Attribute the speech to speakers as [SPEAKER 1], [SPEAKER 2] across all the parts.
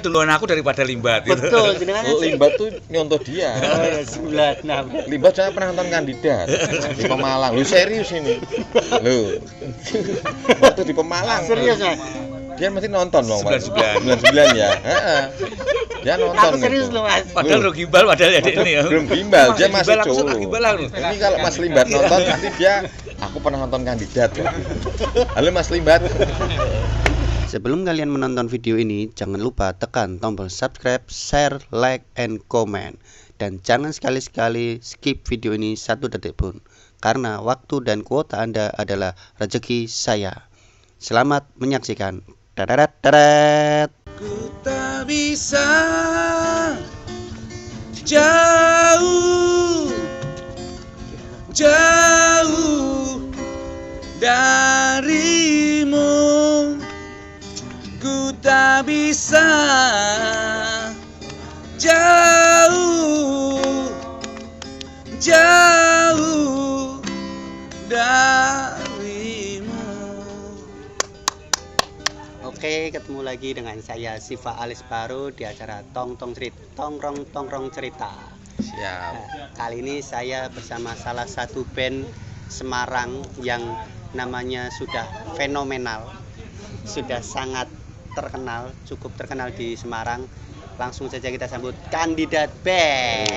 [SPEAKER 1] duluan aku daripada Limbat gitu.
[SPEAKER 2] Betul, jenengan
[SPEAKER 3] Limbat tuh nyontoh dia.
[SPEAKER 2] Oh ya, 96.
[SPEAKER 3] Limbat saya pernah nonton Kandidat di Pemalang. Lu serius ini? Lu. Waktu di Pemalang.
[SPEAKER 2] Serius, Mas?
[SPEAKER 3] Dia mesti nonton loh,
[SPEAKER 1] 99
[SPEAKER 3] ya. Heeh. Dia nonton.
[SPEAKER 2] Aku serius
[SPEAKER 3] itu.
[SPEAKER 2] loh, Mas.
[SPEAKER 1] Padahal lo gimbal padahal ya ini ya.
[SPEAKER 3] Belum gimbal, dia masih
[SPEAKER 1] Gimbal, aku suka
[SPEAKER 3] cowok.
[SPEAKER 1] gimbal aku.
[SPEAKER 3] Ini kalau Mas Limbat nonton nanti dia aku pernah nonton Kandidat. Halo Mas Limbat.
[SPEAKER 4] Sebelum kalian menonton video ini, jangan lupa tekan tombol subscribe, share, like, and comment. Dan jangan sekali-sekali skip video ini 1 detik pun, karena waktu dan kuota Anda adalah rezeki saya. Selamat menyaksikan. Dadadat.
[SPEAKER 1] Ku tak bisa jauh darimu. Ku tak bisa jauh darimu.
[SPEAKER 4] Oke, ketemu lagi dengan saya Siva Alis Baru di acara Tongrong Cerita.
[SPEAKER 3] Siap.
[SPEAKER 4] Nah, kali ini saya bersama salah satu band Semarang yang namanya sudah fenomenal, sudah sangat terkenal, cukup terkenal di Semarang. Langsung saja kita sambut Kandidat Band.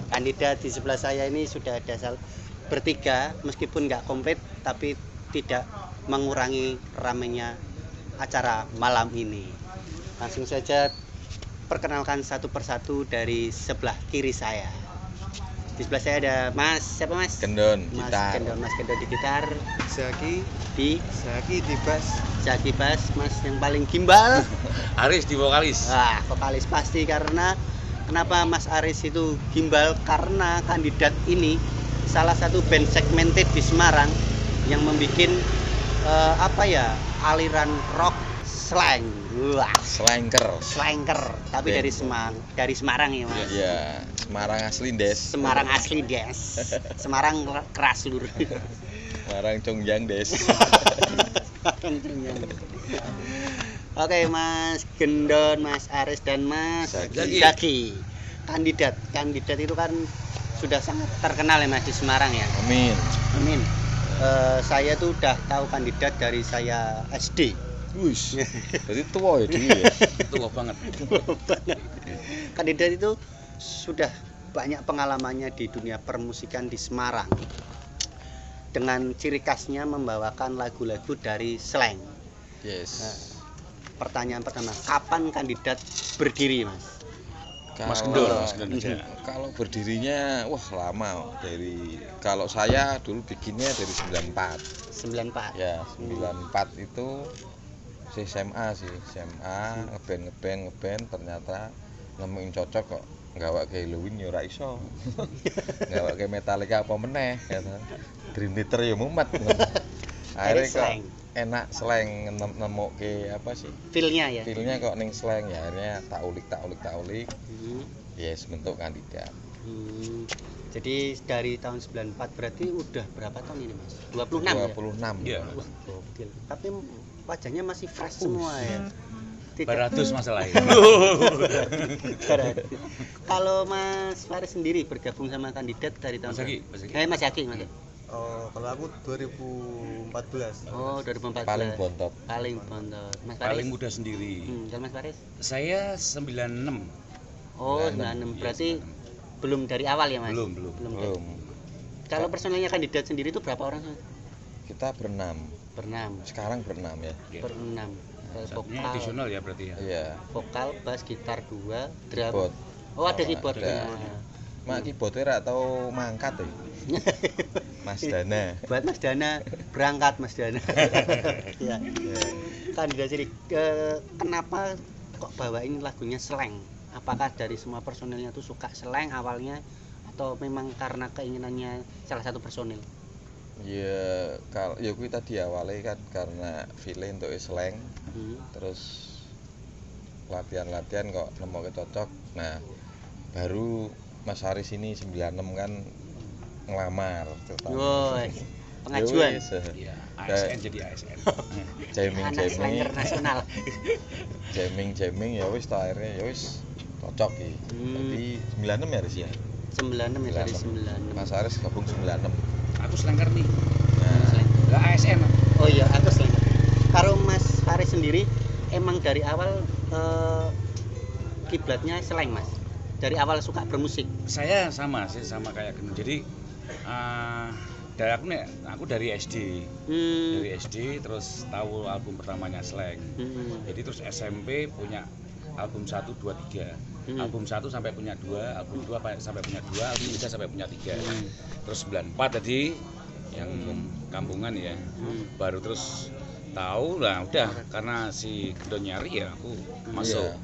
[SPEAKER 4] Kandidat di sebelah saya ini sudah ada bertiga, meskipun nggak komplit, tapi tidak mengurangi ramainya acara malam ini. Langsung saja perkenalkan satu persatu dari sebelah kiri saya. Di sebelah saya ada Mas, siapa Mas?
[SPEAKER 3] Gendon,
[SPEAKER 4] Mas
[SPEAKER 3] gitar.
[SPEAKER 4] Gendon, Mas Gendon di gitar.
[SPEAKER 5] Zaki
[SPEAKER 4] Di
[SPEAKER 5] bass.
[SPEAKER 4] Zaki bass, Mas yang paling gimbal.
[SPEAKER 1] Aris di vokalis.
[SPEAKER 4] Wah, vokalis pasti, karena kenapa Mas Aris itu gimbal? Karena Kandidat ini salah satu band segmented di Semarang yang membuat aliran rock slang. Wah, slanker, tapi
[SPEAKER 3] Band.
[SPEAKER 4] dari Semarang ya, Mas.
[SPEAKER 3] Iya, Semarang asli Des.
[SPEAKER 4] Semarang asli, Des. Semarang keras lur.
[SPEAKER 3] Semarang Congjang Des.
[SPEAKER 4] Oke, Mas Gendon, Mas Aris, dan Mas
[SPEAKER 3] Zaki.
[SPEAKER 4] Zaki. Kandidat itu kan sudah sangat terkenal ya Mas di Semarang ya.
[SPEAKER 3] Amin.
[SPEAKER 4] Amin. Saya tuh udah tahu Kandidat dari saya SD.
[SPEAKER 3] Wush. Jadi tua ya dia.
[SPEAKER 1] Tua banget.
[SPEAKER 4] Kandidat itu sudah banyak pengalamannya di dunia permusikan di Semarang. Dengan ciri khasnya membawakan lagu-lagu dari slang.
[SPEAKER 3] Yes.
[SPEAKER 4] Pertanyaan pertama, kapan Kandidat berdiri, Mas?
[SPEAKER 1] Mas Gendon aja.
[SPEAKER 3] Kalau berdirinya lama kalau saya dulu bikinnya dari 94.
[SPEAKER 4] 94.
[SPEAKER 3] Ya, 94 itu SMA ngeband ternyata nemuin cocok kok. Gawak ke Halloween ya ora iso. Gawak ke Metallica apa meneh gitu. Dream Theater ya mumet. Akhirnya kok enak slang nemu ke apa sih?
[SPEAKER 4] Feel-nya ya.
[SPEAKER 3] Feelnya kok ning slang ya akhirnya tak ulik. Yes, bentuk Kandidat.
[SPEAKER 4] Jadi dari tahun 94 berarti udah berapa tahun ini, Mas? 26
[SPEAKER 3] 26.
[SPEAKER 1] Iya.
[SPEAKER 4] Wah, gokil. Tapi wajahnya masih fresh semua ya.
[SPEAKER 1] Baratus masalah ini.
[SPEAKER 4] Kalau Mas Faris sendiri bergabung sama Kandidat dari tahun
[SPEAKER 1] Mas Zaki.
[SPEAKER 4] Mas Zaki, Mas.
[SPEAKER 5] Oh, kalau aku 2014.
[SPEAKER 4] Oh, 2014.
[SPEAKER 3] Paling bontot.
[SPEAKER 4] Mas Faris.
[SPEAKER 1] Paling muda sendiri.
[SPEAKER 4] Kalau Mas Faris?
[SPEAKER 1] Saya 96.
[SPEAKER 4] Oh, 96. Berarti belum dari awal ya, Mas?
[SPEAKER 1] Belum.
[SPEAKER 4] Kalau personelnya Kandidat sendiri itu berapa orang?
[SPEAKER 3] Kita berenam. Sekarang berenam ya.
[SPEAKER 4] Berenam.
[SPEAKER 1] Satunya additional ya berarti ya.
[SPEAKER 3] Iya.
[SPEAKER 4] Vokal, bass, gitar 2, drum.
[SPEAKER 3] Keyboard.
[SPEAKER 4] Oh, ada keyboard.
[SPEAKER 3] Ada. Mak keyboardnya rak tau mangkat ya. Mas Dana.
[SPEAKER 4] Buat Mas Dana, berangkat Mas Dana. Ya. Kandidat sendiri, kenapa kok bawain lagunya slang? Apakah dari semua personilnya tuh suka slang awalnya, atau memang karena keinginannya salah satu personil?
[SPEAKER 3] Ya kalau ya kuwi tadi awalnya kan karena feeling untuk slang. Terus latihan kok nemu cocok. Nah, baru Mas Haris ini 96 kan ngelamar
[SPEAKER 4] Woi, pengajuan.
[SPEAKER 1] Iya, ASN jadi ASN.
[SPEAKER 4] Anak slang internasional.
[SPEAKER 3] jamming ya wis ta akhirnya ya wis cocok iki. Jadi 96 ya Riz ya.
[SPEAKER 4] 96 ya dari 96.
[SPEAKER 3] Mas Aris gabung 96.
[SPEAKER 1] Aku selengker nih.
[SPEAKER 3] Nah,
[SPEAKER 1] Lah ASN.
[SPEAKER 4] Oh iya, aku selain. Kalau Mas Faris sendiri emang dari awal kiblatnya Slank Mas. Dari awal suka bermusik.
[SPEAKER 1] Saya sama sih sama kayak Genu. Jadi dari aku dari SD. Dari SD terus tahu album pertamanya Slank. Jadi terus SMP punya album 1 2 3. Album 1 sampai punya 2, album 2 sampai punya 2, album 3 sampai punya 3. Terus 94 tadi yang kampungan ya. Baru terus tahu lah udah karena si Gendo nyari ya aku masuk.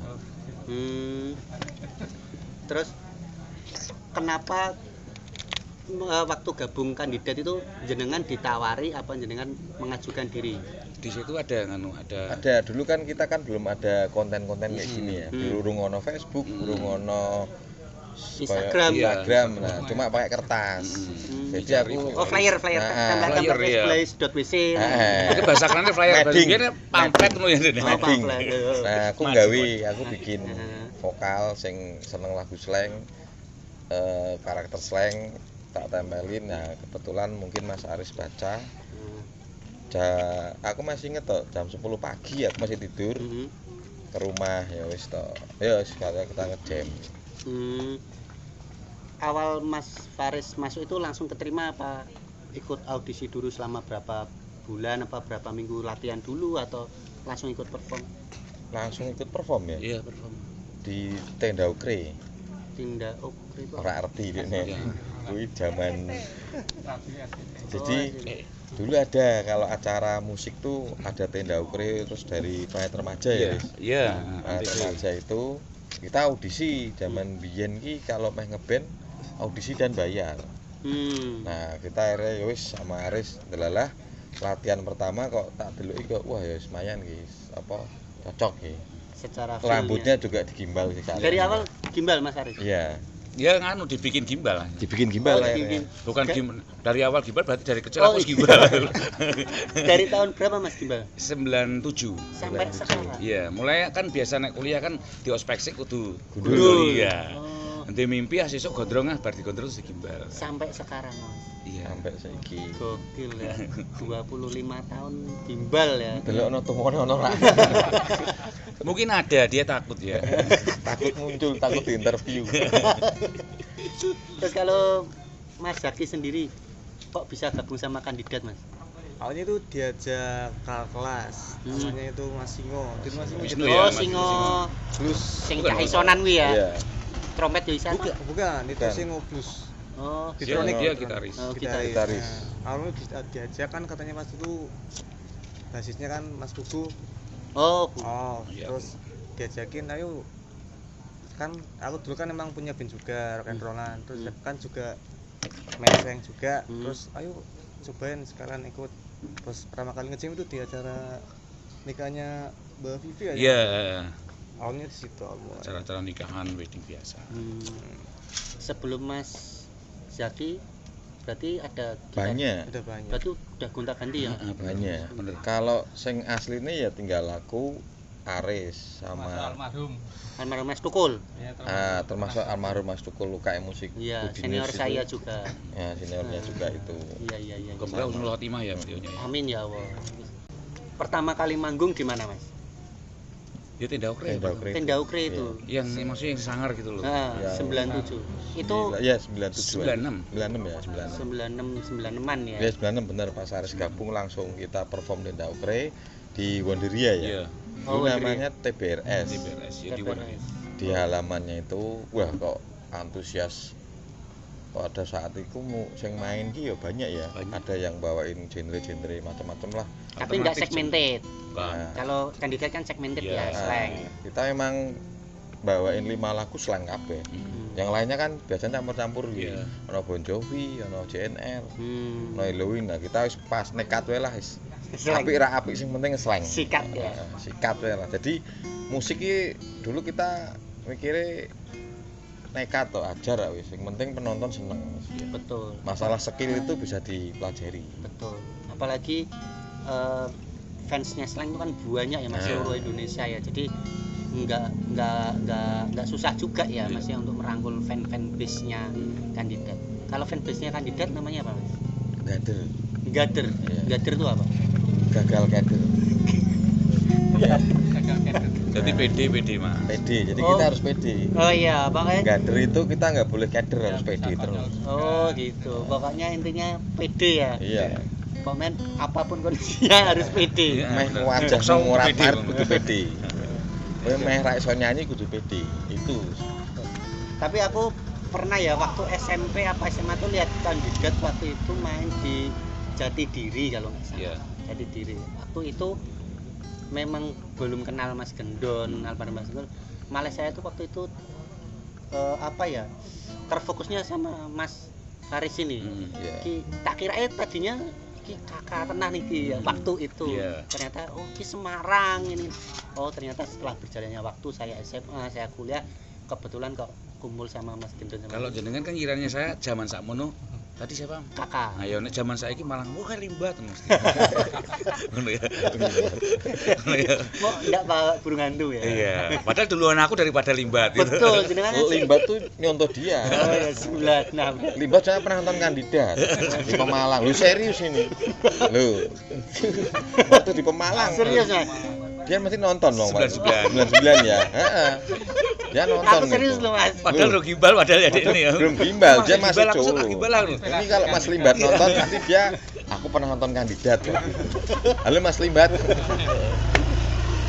[SPEAKER 4] Terus kenapa waktu gabung kandidat itu jenengan ditawari apa jenengan mengajukan diri?
[SPEAKER 1] Di situ ada
[SPEAKER 3] ada dulu kan kita kan belum ada konten-konten kayak gini ya. Durung ono Facebook, durung ono
[SPEAKER 4] Instagram.
[SPEAKER 3] Nah, cuma pakai kertas. Jadi aku
[SPEAKER 4] flyer
[SPEAKER 1] flyer ya.
[SPEAKER 4] place.wc.
[SPEAKER 1] Itu bahasa kerennya flyer biasanya pamflet ngono ya.
[SPEAKER 3] Nah, aku bikin vokal sing seneng lagu slang, karakter slang tak tempelin. Nah, kebetulan mungkin Mas Aris baca. Aku masih inget toh, jam 10 pagi aku masih tidur. Ke rumah ya wis toh. Ya wis kita ngejam.
[SPEAKER 4] Awal Mas Faris masuk itu langsung keterima apa ikut audisi dulu selama berapa bulan apa berapa minggu latihan dulu atau langsung ikut perform?
[SPEAKER 3] Langsung ikut perform ya?
[SPEAKER 1] Iya, perform.
[SPEAKER 3] Di Tenda Ukre.
[SPEAKER 4] Tenda Ukre itu
[SPEAKER 3] ora arti dene. Kuwi zaman. Jadi dulu ada kalau acara musik tuh ada Tenda Ukre terus dari Planet Remaja ya.
[SPEAKER 1] Iya,
[SPEAKER 3] Planet Remaja itu kita audisi zaman biyen ki kalau meh ngeband audisi dan bayar. Nah, kita akhirnya wis sama Aris delalah latihan pertama kok tak deluki kok wah ya lumayan guys. Apa cocok ya.
[SPEAKER 4] Secara
[SPEAKER 3] rambutnya juga digimbal sih.
[SPEAKER 4] Dari awal gimbal Mas Aris?
[SPEAKER 3] Iya.
[SPEAKER 1] Ya nganu dibikin gimbal.
[SPEAKER 3] Dibikin gimbal
[SPEAKER 1] Bukan dari awal gimbal berarti dari kecil aku gimbal.
[SPEAKER 4] Dari tahun berapa Mas gimbal?
[SPEAKER 1] 97.
[SPEAKER 4] Sampai sekarang.
[SPEAKER 1] Iya, mulai kan biasa naik kuliah kan di ospek sik kudu
[SPEAKER 3] gundul.
[SPEAKER 1] Iya. Nanti mimpi sesuk gondrong bar digondrong terus gimbal.
[SPEAKER 4] Sampai sekarang Mas.
[SPEAKER 1] Iya.
[SPEAKER 3] Sampai saiki.
[SPEAKER 4] Gokil ya. 25 tahun gimbal ya.
[SPEAKER 3] Delokno tumono ono ra.
[SPEAKER 1] Mungkin ada dia takut ya.
[SPEAKER 3] Takut muncul, takut diinterview.
[SPEAKER 4] Terus kalau Mas Zaki sendiri kok bisa gabung sama kandidat Mas?
[SPEAKER 5] Awalnya itu diajak kakak kelas, namanya itu Mas Singo. Itu Mas Singo.
[SPEAKER 1] Wisnu
[SPEAKER 5] gitu.
[SPEAKER 1] ya,
[SPEAKER 4] Oh, Singo.
[SPEAKER 5] Blues.
[SPEAKER 4] Sing cah isonan kuwi ya.
[SPEAKER 3] Iya.
[SPEAKER 4] Trompet yo isa.
[SPEAKER 5] Bukan, itu Singo blues.
[SPEAKER 4] Oh,
[SPEAKER 1] Dia gitaris.
[SPEAKER 4] Oh,
[SPEAKER 3] Gitaris.
[SPEAKER 5] Nah, awalnya diajak kan katanya Mas itu basisnya kan Mas Gugu.
[SPEAKER 4] Oh,
[SPEAKER 1] Iya.
[SPEAKER 5] Terus diajakin ayo kan aku dulu kan emang punya band juga rock and rollan terus kan juga main slang juga terus ayo cobain sekarang ikut. Terus pertama kali nge-jam itu di acara nikahnya Mbak Vivi aja.
[SPEAKER 1] Iya.
[SPEAKER 5] Awalnya di situ awal.
[SPEAKER 1] Acara-acara nikahan wedding biasa.
[SPEAKER 4] Sebelum Mas Zaki berarti ada
[SPEAKER 3] Banyak.
[SPEAKER 5] Udah banyak.
[SPEAKER 4] Berarti udah gonta-ganti ya?
[SPEAKER 3] Banyak.
[SPEAKER 1] Bener.
[SPEAKER 3] Kalau sing asline ya tinggal aku, Aris sama
[SPEAKER 4] Almarhum Mas Tukul.
[SPEAKER 3] termasuk almarhum Mas Tukul UKM Musik.
[SPEAKER 4] Iya,
[SPEAKER 3] Udinus
[SPEAKER 4] senior
[SPEAKER 3] itu.
[SPEAKER 4] saya juga.
[SPEAKER 3] Ya, seniornya juga itu.
[SPEAKER 4] Iya.
[SPEAKER 1] Semoga husnul khotimah ya videonya.
[SPEAKER 4] Amin ya Allah. Pertama kali manggung di mana Mas?
[SPEAKER 1] Ya Tenda Ukre.
[SPEAKER 4] Tenda Ukre itu.
[SPEAKER 1] Yang maksudnya yang sangar gitu loh.
[SPEAKER 4] Nah,
[SPEAKER 3] Ya.
[SPEAKER 4] 97. Itu
[SPEAKER 3] ya 97.
[SPEAKER 1] 96.
[SPEAKER 3] 96 ya, 96.
[SPEAKER 4] 96-an ya.
[SPEAKER 3] Ya 96 bener pas Aris gabung langsung kita perform di Tenda Ukre di Wonderia ya.
[SPEAKER 1] Iya.
[SPEAKER 3] Dulu namanya TBRS.
[SPEAKER 1] TBRS ya di mana?
[SPEAKER 3] Di halamannya itu wah kok antusias pada saat itu sing main ki ya banyak ya. Ada yang bawain genre-genre macam-macam lah.
[SPEAKER 4] Tapi enggak segmented.
[SPEAKER 1] Bukan.
[SPEAKER 4] Kalau kandidat kan segmented
[SPEAKER 1] Iya.
[SPEAKER 4] ya, slang.
[SPEAKER 3] Kita memang bawain 5 lagu slang kabeh. Yang lainnya kan biasanya campur-campur gitu.
[SPEAKER 1] Iya.
[SPEAKER 3] Ono Bon Jovi, ono JNR, ono
[SPEAKER 4] Hmm.
[SPEAKER 3] Halloween. Nah, kita wis pas nekat wae lah wis.
[SPEAKER 4] Slang.
[SPEAKER 3] Apik ra apik sing penting slang.
[SPEAKER 4] Sikat ya.
[SPEAKER 3] Sikat wae lah. Jadi musik iki dulu kita mikirnya nekat toh ajar wis. Yang penting penonton seneng.
[SPEAKER 4] Betul.
[SPEAKER 3] Masalah skill itu bisa dipelajari.
[SPEAKER 4] Betul. Apalagi fansnya slang itu kan banyak ya Mas
[SPEAKER 3] Nah.
[SPEAKER 4] seluruh Indonesia ya. Jadi
[SPEAKER 2] nggak susah juga ya Mas ya untuk merangkul fanbase-nya kandidat. Kalau fanbase-nya kandidat namanya apa Mas? Gader.
[SPEAKER 3] Iya.
[SPEAKER 2] Gader itu apa?
[SPEAKER 3] Gagal kader. Iya,
[SPEAKER 1] Jadi PD mah.
[SPEAKER 3] pede. Jadi
[SPEAKER 2] Oh.
[SPEAKER 3] kita harus pede.
[SPEAKER 2] Oh iya, makanya
[SPEAKER 3] Gader itu kita nggak boleh kader, harus pede terus.
[SPEAKER 2] oh gitu. Pokoknya intinya pede ya.
[SPEAKER 3] Iya.
[SPEAKER 2] Pokoknya apapun kondisinya harus pede.
[SPEAKER 1] Iya.
[SPEAKER 3] Meh
[SPEAKER 1] bener.
[SPEAKER 3] wajah
[SPEAKER 1] Sok
[SPEAKER 3] ngurat
[SPEAKER 1] pede,
[SPEAKER 3] marit
[SPEAKER 1] Bang.
[SPEAKER 3] kudu pede. Kowe meh ra iso nyanyi kudu pede. Itu.
[SPEAKER 2] Tapi aku pernah ya waktu SMP apa SMA tuh lihat kandidat waktu itu main di Jatidiri kalau nggak salah.
[SPEAKER 1] Iya.
[SPEAKER 2] Jatidiri. Waktu itu memang belum kenal Mas Gendon, almarhum Mas Gendon. Malah saya tuh waktu itu apa ya? Terfokusnya sama Mas Faris ini.
[SPEAKER 3] Iya.
[SPEAKER 2] Tak kira tadinya ki kakak tenan iki ya waktu itu.
[SPEAKER 1] Iya.
[SPEAKER 2] Ternyata oh ki Semarang ini. Oh ternyata setelah berjalannya waktu saya SMA, saya kuliah kebetulan kok kumpul sama Mas Gendon sama
[SPEAKER 1] Kalau jenengan kan kiranya saya zaman sakmono tadi siapa?
[SPEAKER 2] kakak.
[SPEAKER 1] Ayo nek zaman saiki malah wah limbat mesti. Ngono ya. Ngono ya.
[SPEAKER 2] Mau enggak bawa burung hantu ya?
[SPEAKER 1] Iya, padahal duluan aku daripada limbat gitu.
[SPEAKER 2] Betul, jenengan
[SPEAKER 3] Oh, Limbat tuh nyontoh dia.
[SPEAKER 2] Oh ya sebulan. Nah,
[SPEAKER 3] Limbat saya pernah nonton kandidat di Pemalang. Lu serius ini? Lu. Waktu di Pemalang.
[SPEAKER 2] serius Mas.
[SPEAKER 3] Dia mesti nonton dong, Pak.
[SPEAKER 1] 99.
[SPEAKER 3] 99 ya. Heeh. Dia nonton.
[SPEAKER 2] Aku serius
[SPEAKER 3] itu.
[SPEAKER 2] loh Mas.
[SPEAKER 1] Padahal lu gimbal padahal ya Dek, ini ya.
[SPEAKER 3] Belum gimbal, dia masih
[SPEAKER 1] Gimbal, aku suka
[SPEAKER 3] cowok.
[SPEAKER 1] gimbal aku.
[SPEAKER 3] Ini kalau Mas Limbat nonton nanti dia aku pernah nonton kandidat kok. Halo Mas Limbat.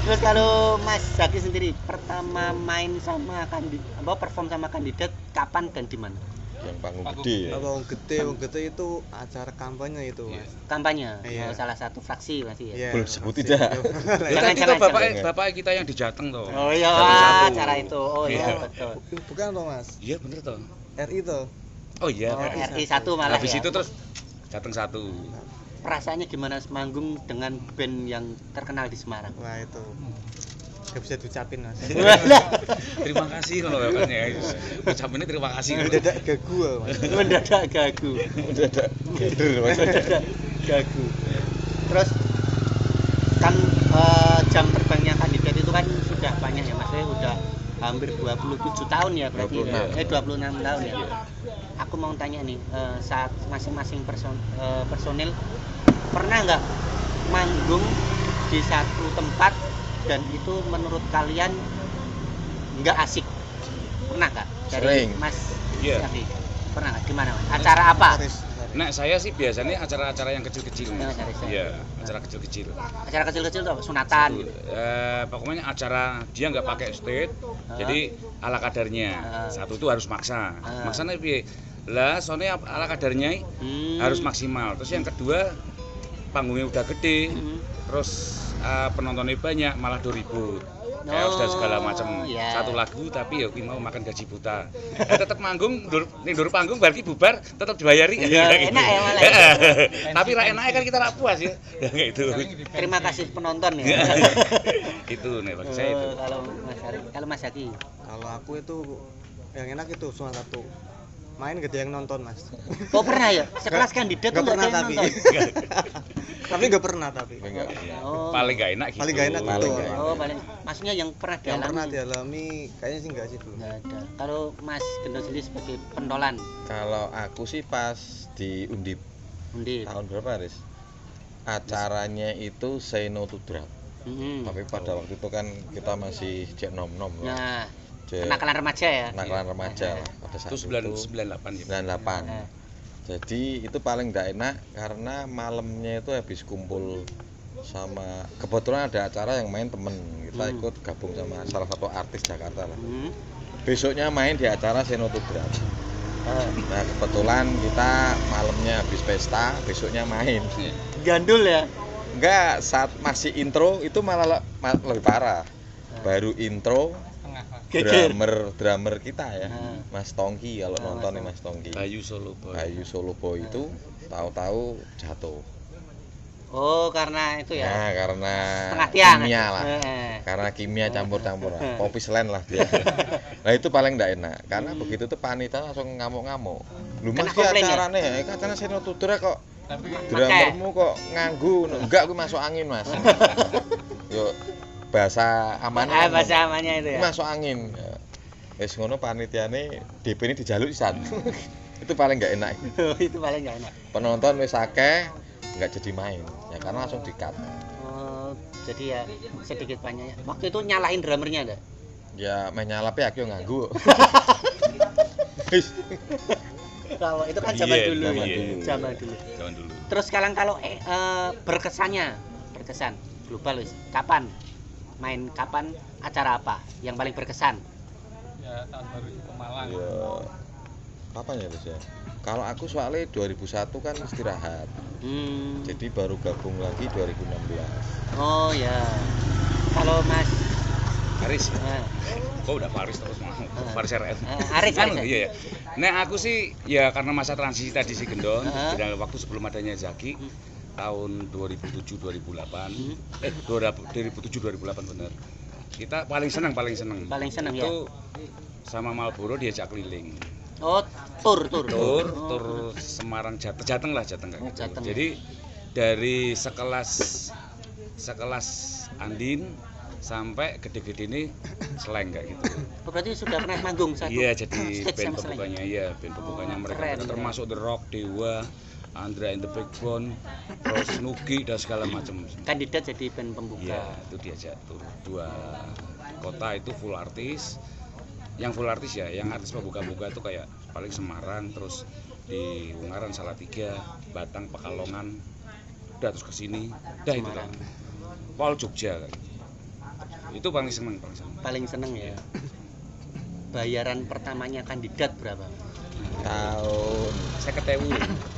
[SPEAKER 2] Terus kalau Mas Zaki sendiri pertama main sama kandidat, perform sama kandidat kapan dan di mana?
[SPEAKER 3] Yang panggung gede ya.
[SPEAKER 5] Wong gede itu acara kampanye itu Mas.
[SPEAKER 2] Kampanye.
[SPEAKER 5] Iya.
[SPEAKER 2] Salah satu fraksi masih ya.
[SPEAKER 5] Iya.
[SPEAKER 3] Boleh sebut tidak?
[SPEAKER 1] Ya
[SPEAKER 2] Jangan,
[SPEAKER 1] tadi
[SPEAKER 2] jangan,
[SPEAKER 1] tuh
[SPEAKER 3] jangan.
[SPEAKER 1] bapak kita yang di Jateng toh.
[SPEAKER 2] Oh iya,
[SPEAKER 1] Satu-satu.
[SPEAKER 2] acara itu. Oh iya,
[SPEAKER 1] Iya.
[SPEAKER 2] betul.
[SPEAKER 5] Bukan toh Mas.
[SPEAKER 1] Iya bener toh.
[SPEAKER 5] RI toh.
[SPEAKER 1] Oh iya.
[SPEAKER 2] Oh,
[SPEAKER 1] Pak.
[SPEAKER 2] RI 1 malah
[SPEAKER 1] Habis
[SPEAKER 2] ya.
[SPEAKER 1] itu terus Jateng 1.
[SPEAKER 2] Perasaannya gimana manggung dengan band yang terkenal di Semarang?
[SPEAKER 5] Wah itu. Gak bisa diucapin Mas.
[SPEAKER 1] Terima kasih kalau bapaknya. Ucapinnya terima kasih.
[SPEAKER 5] Mendadak gagu Mas.
[SPEAKER 2] Mendadak gagu.
[SPEAKER 3] Mendadak gader maksudnya.
[SPEAKER 2] Mendadak gagu. Terus kan jam terbangnya kandidat itu kan sudah banyak ya Mas, udah hampir 27 tahun ya berarti 26 tahun ya. Aku mau tanya nih, saat masing-masing personil pernah nggak manggung di satu tempat dan itu menurut kalian nggak asik? Pernah nggak? Dari
[SPEAKER 3] Sering.
[SPEAKER 2] Mas
[SPEAKER 1] Iya.
[SPEAKER 2] Zaki? Pernah nggak? Di mana Mas? Acara apa?
[SPEAKER 1] Nah, saya sih biasanya acara-acara yang kecil-kecil.
[SPEAKER 2] Yang kecil-kecil.
[SPEAKER 1] Iya, acara kecil-kecil.
[SPEAKER 2] Acara kecil-kecil tuh apa? Sunatan gitu.
[SPEAKER 1] Pokoknya acara dia nggak pakai stage, jadi ala kadarnya. Satu itu harus maksa. Maksanya piye? Lah, soalnya ala kadarnya harus maksimal. Terus yang kedua, panggungnya udah gede, terus penontonnya banyak, malah 2000. Kayak sudah segala macam.
[SPEAKER 2] iya.
[SPEAKER 1] Satu lagu tapi ya kuwi mau makan gaji buta. Tetap manggung, ning pagung berarti bubar tetap dibayari.
[SPEAKER 2] Iya, enak ya malah.
[SPEAKER 1] Tapi ra enake kan kita ra puas ya. Ya kayak itu.
[SPEAKER 2] Terima kasih penonton ya.
[SPEAKER 1] Itu nih bagi saya itu.
[SPEAKER 2] Kalau Mas Ari, kalau Mas Zaki.
[SPEAKER 5] Kalau aku itu yang enak itu cuma satu. Main gede yang nonton Mas.
[SPEAKER 2] Oh pernah ya? Sekelas kandidat tuh
[SPEAKER 5] Nggak
[SPEAKER 2] nggak ada
[SPEAKER 5] pernah
[SPEAKER 2] yang
[SPEAKER 5] tapi.
[SPEAKER 2] nonton.
[SPEAKER 5] Tapi nggak pernah tapi.
[SPEAKER 3] Enggak.
[SPEAKER 2] Oh.
[SPEAKER 1] Paling gak enak gitu.
[SPEAKER 5] Paling gak enak gitu.
[SPEAKER 3] Paling nggak
[SPEAKER 2] Oh paling. Maksudnya yang pernah
[SPEAKER 5] Yang pernah
[SPEAKER 2] dialami.
[SPEAKER 5] dialami kayaknya sih enggak sih belum.
[SPEAKER 2] Nggak ada. Kalau Mas Gendon sendiri sebagai pentolan,
[SPEAKER 3] Kalau aku sih pas di Undip
[SPEAKER 2] undi.
[SPEAKER 3] tahun berapa, Riz? Acaranya itu Say No to Drug. Tapi pada waktu itu kan kita masih cek nom-nom loh.
[SPEAKER 2] Nah,
[SPEAKER 3] Cek
[SPEAKER 2] kenakalan remaja ya.
[SPEAKER 3] kenakalan remaja lah pada saat
[SPEAKER 1] Itu
[SPEAKER 3] itu
[SPEAKER 1] 98 gitu.
[SPEAKER 3] 98.
[SPEAKER 2] Eh.
[SPEAKER 3] Jadi itu paling tidak enak karena malamnya itu habis kumpul sama, kebetulan ada acara yang main temen, kita ikut gabung sama salah satu artis Jakarta lah. Besoknya main di acara Senotugraf. Nah kebetulan kita malamnya habis pesta, besoknya main.
[SPEAKER 2] Gandul ya.
[SPEAKER 3] Enggak, saat masih intro itu malah lebih parah. Baru intro
[SPEAKER 2] Geger.
[SPEAKER 3] drummer kita ya,
[SPEAKER 2] Ah.
[SPEAKER 3] Mas Tongki, kalau
[SPEAKER 2] Ah,
[SPEAKER 3] nonton nih
[SPEAKER 2] Mas
[SPEAKER 3] Mas Tongki.
[SPEAKER 1] Bayu Solo Boy.
[SPEAKER 3] Bayu Solo Boy itu tahu-tahu jatuh.
[SPEAKER 2] Oh karena itu ya.
[SPEAKER 3] Nah, karena
[SPEAKER 2] Setengah tiang.
[SPEAKER 3] kimia lah. Karena kimia campur-campur lah. Kopi selain lah dia. Nah, itu paling enggak enak. Karena begitu tuh panitia langsung ngamuk-ngamuk. Lu
[SPEAKER 2] Kena
[SPEAKER 3] Mas ki
[SPEAKER 2] komplain ya?
[SPEAKER 3] acarane ya, acarane Seno Tudra kok drummermu kok nganggu. Enggak, gue masuk angin, Mas. Yo bahasa amannya.
[SPEAKER 2] Bahasa amannya itu ya.
[SPEAKER 3] Masuk angin. Ya. Wis ngono panitiane DP ini dijaluk sisan. Itu paling nggak enak.
[SPEAKER 2] Itu paling nggak enak.
[SPEAKER 3] Penonton wis akeh nggak jadi main. Ya karena langsung di-cut.
[SPEAKER 2] Oh, jadi ya sedikit banyak. Waktu itu nyalahin drummernya ada?
[SPEAKER 3] Ya main nyalape aku yang nganggu.
[SPEAKER 2] Kalau itu kan zaman
[SPEAKER 1] Iya,
[SPEAKER 2] dulu
[SPEAKER 1] zaman
[SPEAKER 2] ya.
[SPEAKER 1] dulu.
[SPEAKER 2] Zaman dulu.
[SPEAKER 1] Zaman dulu.
[SPEAKER 2] Terus sekarang kalau berkesan global wis. Kapan acara apa yang paling berkesan?
[SPEAKER 5] Ya tahun baru di Pemalang.
[SPEAKER 3] Ya kapan ya Mas ya? Kalau aku soalnya 2001 kan istirahat. Jadi baru gabung lagi 2016.
[SPEAKER 2] Oh ya. Kalau Mas
[SPEAKER 1] Faris.
[SPEAKER 2] eh,
[SPEAKER 1] Kok udah Faris terus mau? Faris RN.
[SPEAKER 2] Arif
[SPEAKER 1] Kan,
[SPEAKER 2] Arif.
[SPEAKER 1] iya ya. Nah, aku sih ya karena masa transisi tadi si Gendon,
[SPEAKER 2] Heeh.
[SPEAKER 1] dan waktu sebelum adanya Zaki tahun 2007 2008. 2007 2008 bener. Kita paling senang.
[SPEAKER 2] Paling senang ya.
[SPEAKER 1] Itu sama Marlboro diajak keliling.
[SPEAKER 2] Oh, tur.
[SPEAKER 1] Tur Semarang Jateng kayak gitu.
[SPEAKER 2] Jateng.
[SPEAKER 1] Jadi dari sekelas Andin sampai gede-gede ini Slang kayak gitu.
[SPEAKER 2] Oh, berarti sudah pernah manggung satu.
[SPEAKER 1] Iya, jadi
[SPEAKER 2] stage
[SPEAKER 1] band
[SPEAKER 2] sama Slang.
[SPEAKER 1] pembukanya, iya, band pembukanya mereka
[SPEAKER 2] Keren,
[SPEAKER 1] termasuk The Rock, Dewa, Andra and the Backbone, terus Nuki dan segala macam.
[SPEAKER 2] Kandidat jadi band pembuka.
[SPEAKER 1] Iya, itu diajak tuh. 2 kota itu full artis. Yang full artis ya, yang artis pembuka-buka itu kayak paling Semarang, terus di Ungaran Salatiga, Batang, Pekalongan, udah terus ke sini. Udah itu kan. Pol Jogja kan. Itu paling seneng.
[SPEAKER 2] Paling seneng ya. Bayaran pertamanya kandidat berapa?
[SPEAKER 3] Tahun
[SPEAKER 1] Saya ketemu.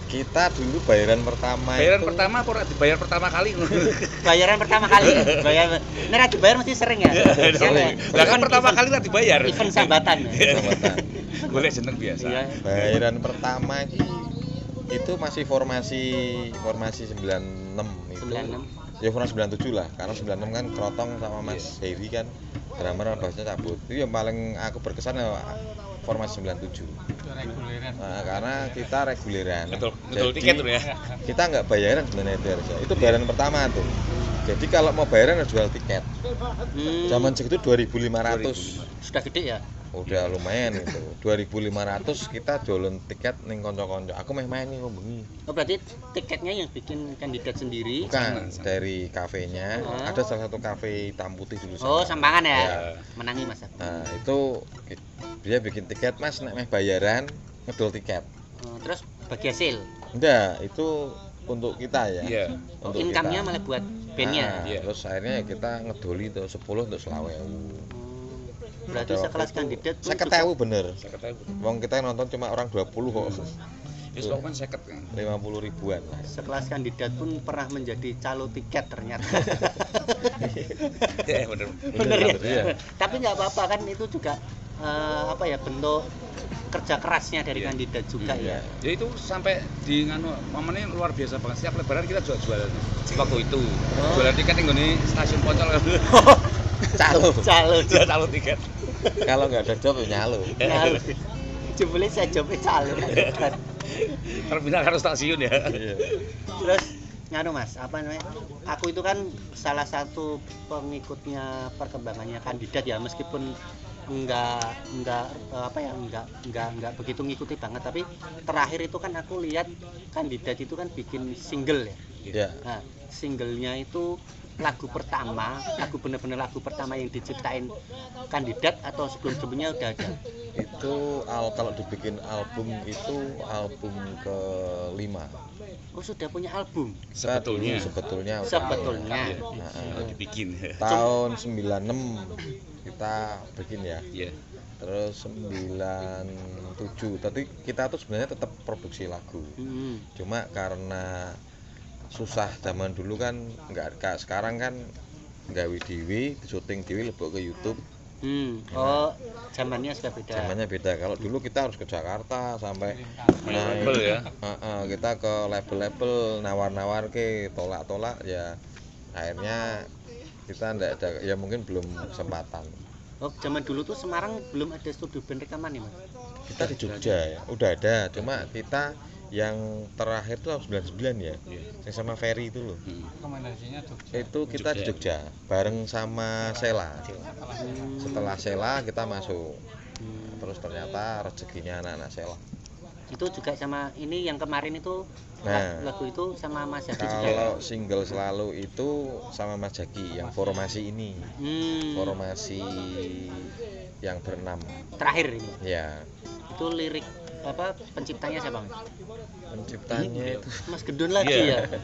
[SPEAKER 3] kita dulu bayaran pertama
[SPEAKER 1] Bayaran
[SPEAKER 3] itu
[SPEAKER 1] pertama apa dibayar pertama kali?
[SPEAKER 2] Bayaran pertama kali. Ini ra dibayar mesti sering ya.
[SPEAKER 3] Sering.
[SPEAKER 1] Lah kan pertama kali tak dibayar.
[SPEAKER 2] Event sambatan.
[SPEAKER 3] Jabatan.
[SPEAKER 1] Boleh jeneng biasa.
[SPEAKER 2] Iya.
[SPEAKER 3] Bayaran pertama itu masih formasi 96 itu.
[SPEAKER 2] 96.
[SPEAKER 3] Ya formasi 97 lah, karena 96 kan Krotong sama Mas Hewi kan drummer sama bassnya cabut. Itu yang paling aku berkesan ya formasi 97. Nah, karena kita reguleran.
[SPEAKER 1] Betul
[SPEAKER 3] Jadi,
[SPEAKER 1] tiket tuh ya.
[SPEAKER 3] Kita nggak bayaran sebenarnya itu harusnya. Itu bayaran pertama tuh. Jadi kalau mau bayaran harus jual tiket. Zaman segitu 2.500.
[SPEAKER 2] Sudah gede ya?
[SPEAKER 3] Udah lumayan gitu. 2.500 kita jualan tiket ning kanca-kanca. Aku meh main nih bengi.
[SPEAKER 2] Oh, berarti tiketnya yang bikin kandidat sendiri?
[SPEAKER 3] Bukan dari kafenya. Ada salah satu kafe hitam putih dulu.
[SPEAKER 2] Oh, Sampangan ya?
[SPEAKER 3] Ya.
[SPEAKER 2] Menangi Mas.
[SPEAKER 3] Nah, itu dia bikin tiket, Mas, nek meh bayaran ngedol tiket.
[SPEAKER 2] Terus bagi hasil?
[SPEAKER 3] Enggak, itu untuk kita ya.
[SPEAKER 1] Iya.
[SPEAKER 3] Untuk
[SPEAKER 2] Income-nya
[SPEAKER 3] kita.
[SPEAKER 2] malah buat bandnya?
[SPEAKER 3] Nah,
[SPEAKER 1] Iya.
[SPEAKER 3] Terus akhirnya ya kita ngedoli tuh 10 untuk 20.000.
[SPEAKER 2] Berarti
[SPEAKER 3] Pada
[SPEAKER 2] sekelas
[SPEAKER 3] waktu itu
[SPEAKER 2] kandidat pun
[SPEAKER 3] saya ketahui bener.
[SPEAKER 1] Saya ketemu.
[SPEAKER 3] Wong kita nonton cuma orang 20 kok.
[SPEAKER 1] Wis kok kan 50 kan.
[SPEAKER 3] 50 ribuan lah.
[SPEAKER 2] sekelas kandidat pun pernah menjadi calo tiket ternyata.
[SPEAKER 1] Ya bener.
[SPEAKER 2] Bener ya?
[SPEAKER 3] Iya.
[SPEAKER 2] Tapi nggak apa-apa kan, itu juga bentuk kerja kerasnya dari
[SPEAKER 1] Iya.
[SPEAKER 2] kandidat juga ya.
[SPEAKER 1] Jadi itu sampai di nganu momennya luar biasa banget. Setiap lebaran kita jualan waktu itu. Jualan tiket yang di stasiun Poncol.
[SPEAKER 3] Calo.
[SPEAKER 2] Calo.
[SPEAKER 1] Calo tiket.
[SPEAKER 3] Kalau nggak ada job ya nyalo.
[SPEAKER 2] Calo. Jebule saya jawabnya calo.
[SPEAKER 1] Terminal harus stasiun ya.
[SPEAKER 3] Iya.
[SPEAKER 2] Terus nganu Mas, apa namanya? Aku itu kan salah satu pengikutnya perkembangannya kandidat ya, meskipun enggak begitu ngikuti banget, tapi terakhir itu kan aku lihat kandidat itu kan bikin single ya.
[SPEAKER 3] Iya.
[SPEAKER 2] Nah, singlenya itu lagu bener-bener lagu pertama yang diciptain kandidat atau sebelum-sebelumnya udah ada?
[SPEAKER 3] Itu kalau dibikin album itu album ke-5.
[SPEAKER 2] Oh, sudah punya album?
[SPEAKER 1] Sebetulnya.
[SPEAKER 3] Sebetulnya.
[SPEAKER 2] Sebetulnya.
[SPEAKER 1] Iya, dibikin.
[SPEAKER 3] Tahun 96 kita bikin ya.
[SPEAKER 1] Iya.
[SPEAKER 3] Terus 97. Tapi kita tuh sebenarnya tetap produksi lagu. Cuma karena susah zaman dulu kan, nggak kayak sekarang kan nggawe dhewe, syuting dhewe lebok ke YouTube.
[SPEAKER 2] Oh, zamannya sudah beda.
[SPEAKER 3] Zamannya beda. Kalau dulu kita harus ke Jakarta sampai
[SPEAKER 1] Label ya.
[SPEAKER 3] Kita ke label-label nawar-nawar ke tolak-tolak ya. Akhirnya kita ndak ada, ya mungkin belum kesempatan.
[SPEAKER 2] Oh, zaman dulu tuh Semarang belum ada studio band rekaman ya, Mas?
[SPEAKER 3] Kita di Jogja ya, udah ada. Cuma kita yang terakhir tuh tahun 99 ya. Yang sama Ferry itu loh.
[SPEAKER 5] Rekomendasinya Jogja.
[SPEAKER 3] Itu kita di Jogja bareng sama Sela. Setelah Sela kita masuk. Terus ternyata rezekinya anak-anak Sela.
[SPEAKER 2] Itu juga sama ini yang kemarin itu
[SPEAKER 3] Nah,
[SPEAKER 2] lagu itu sama Mas Jaki juga.
[SPEAKER 3] kalau single selalu itu sama Mas Jaki yang formasi ini. Formasi yang berenam.
[SPEAKER 2] Terakhir ini.
[SPEAKER 3] Ya,
[SPEAKER 2] Itu lirik apa penciptanya siapa, Mas?
[SPEAKER 3] penciptanya itu
[SPEAKER 2] Mas Gedun lagi
[SPEAKER 1] Iya.
[SPEAKER 2] ya.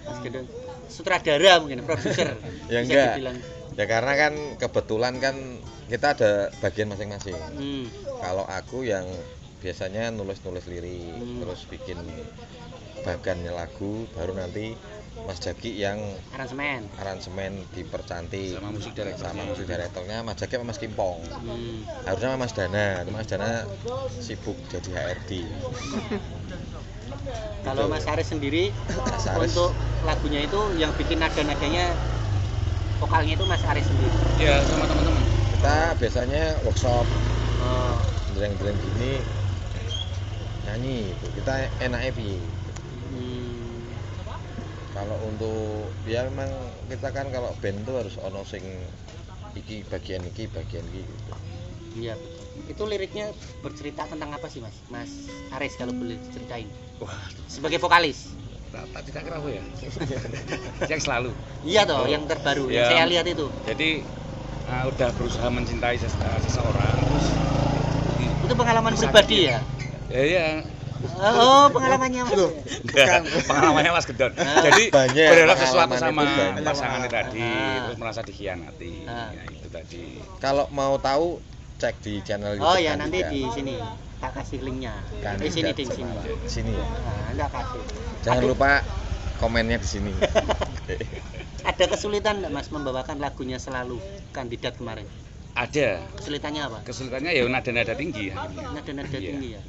[SPEAKER 2] Mas Gedun. Sutradara mungkin, produser.
[SPEAKER 3] ya
[SPEAKER 2] bisa
[SPEAKER 3] enggak.
[SPEAKER 2] dibilang.
[SPEAKER 3] Ya karena kan kebetulan kan kita ada bagian masing-masing. Kalau aku yang biasanya nulis-nulis lirik, terus bikin bagannya lagu, baru nanti Mas Jaki yang aransemen dipercantik
[SPEAKER 1] Sama musik director.
[SPEAKER 3] sama musik direktornya Mas Jaki sama Mas Kimpong. Harusnya sama Mas Dana, cuma Mas Dana sibuk jadi HRD.
[SPEAKER 2] Kalau Mas Aris sendiri
[SPEAKER 3] Mas Aris.
[SPEAKER 2] untuk lagunya itu yang bikin nada-nadanya vokalnya itu Mas Aris sendiri.
[SPEAKER 1] Ya, sama teman-teman.
[SPEAKER 3] Kita biasanya workshop
[SPEAKER 2] Oh.
[SPEAKER 3] dereng-dereng gini nyanyi itu. Kita enaknya piye. Kalau untuk ya memang kita kan kalau band tuh harus ono sing iki bagian iki gitu.
[SPEAKER 2] Iya betul. Itu liriknya bercerita tentang apa sih Mas? Mas Aris kalau boleh ceritain.
[SPEAKER 1] Wah,
[SPEAKER 2] Sebagai vokalis.
[SPEAKER 1] tak kira apa ya? Yang selalu.
[SPEAKER 2] Iya toh, yang terbaru yang
[SPEAKER 1] Ya.
[SPEAKER 2] saya lihat itu.
[SPEAKER 1] Jadi udah berusaha mencintai seseorang terus
[SPEAKER 2] Itu pengalaman pribadi ya?
[SPEAKER 1] ya
[SPEAKER 2] Oh, pengalamannya Mas.
[SPEAKER 1] enggak, pengalamannya Mas Gedon. Jadi
[SPEAKER 3] Banyak
[SPEAKER 1] berharap sesuatu
[SPEAKER 3] pengalaman
[SPEAKER 1] sama
[SPEAKER 3] itu banyak.
[SPEAKER 1] pasangannya tadi,
[SPEAKER 2] Ah.
[SPEAKER 1] terus merasa dikhianati.
[SPEAKER 2] Ah.
[SPEAKER 1] Ya, itu tadi.
[SPEAKER 3] Kalau mau tahu cek di channel
[SPEAKER 2] Oh
[SPEAKER 3] YouTube
[SPEAKER 2] ya nanti
[SPEAKER 3] Kandidat.
[SPEAKER 2] di sini tak kasih linknya.
[SPEAKER 3] Kandidat
[SPEAKER 2] Di sini ding
[SPEAKER 3] sama-
[SPEAKER 2] sini.
[SPEAKER 3] Sini ya.
[SPEAKER 2] Nah, enggak kasih.
[SPEAKER 3] Jangan
[SPEAKER 2] Ada-
[SPEAKER 3] lupa komennya di sini.
[SPEAKER 2] Ada kesulitan enggak Mas membawakan lagunya Selalu Kandidat kemarin?
[SPEAKER 1] Ada
[SPEAKER 2] Kesulitannya apa?
[SPEAKER 1] kesulitannya ya nada-nada tinggi akhirnya.
[SPEAKER 2] Nada-nada
[SPEAKER 1] Iya.
[SPEAKER 2] tinggi ya.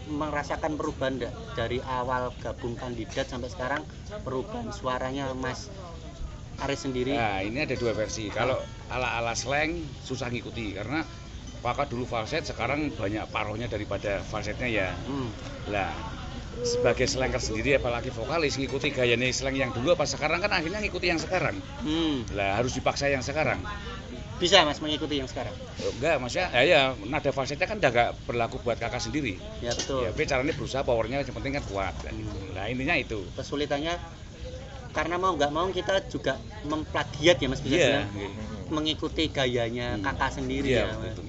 [SPEAKER 2] Merasakan perubahan enggak dari awal gabung Kandidat sampai sekarang, perubahan suaranya Mas Aris sendiri?
[SPEAKER 1] Nah, ini ada dua versi. Kalau ala-ala slang susah ngikuti karena Paka dulu falset, sekarang banyak parohnya daripada falsetnya ya. Lah, sebagai slanker sendiri apalagi vokalis ngikuti gayanya slang yang dulu apa sekarang kan akhirnya ngikuti yang sekarang. Lah, harus dipaksa yang sekarang.
[SPEAKER 2] Bisa Mas mengikuti yang sekarang?
[SPEAKER 1] Enggak, maksudnya ya nada falsetnya kan udah gak berlaku buat kakak sendiri.
[SPEAKER 2] Ya betul.
[SPEAKER 1] Ya, tapi caranya berusaha powernya yang penting kan kuat. Nah, intinya itu.
[SPEAKER 2] Kesulitannya karena mau nggak mau kita juga memplagiat ya Mas bisa
[SPEAKER 1] Iya,
[SPEAKER 2] bilang, mengikuti gayanya kakak sendiri
[SPEAKER 1] iya,
[SPEAKER 2] ya.
[SPEAKER 1] betul.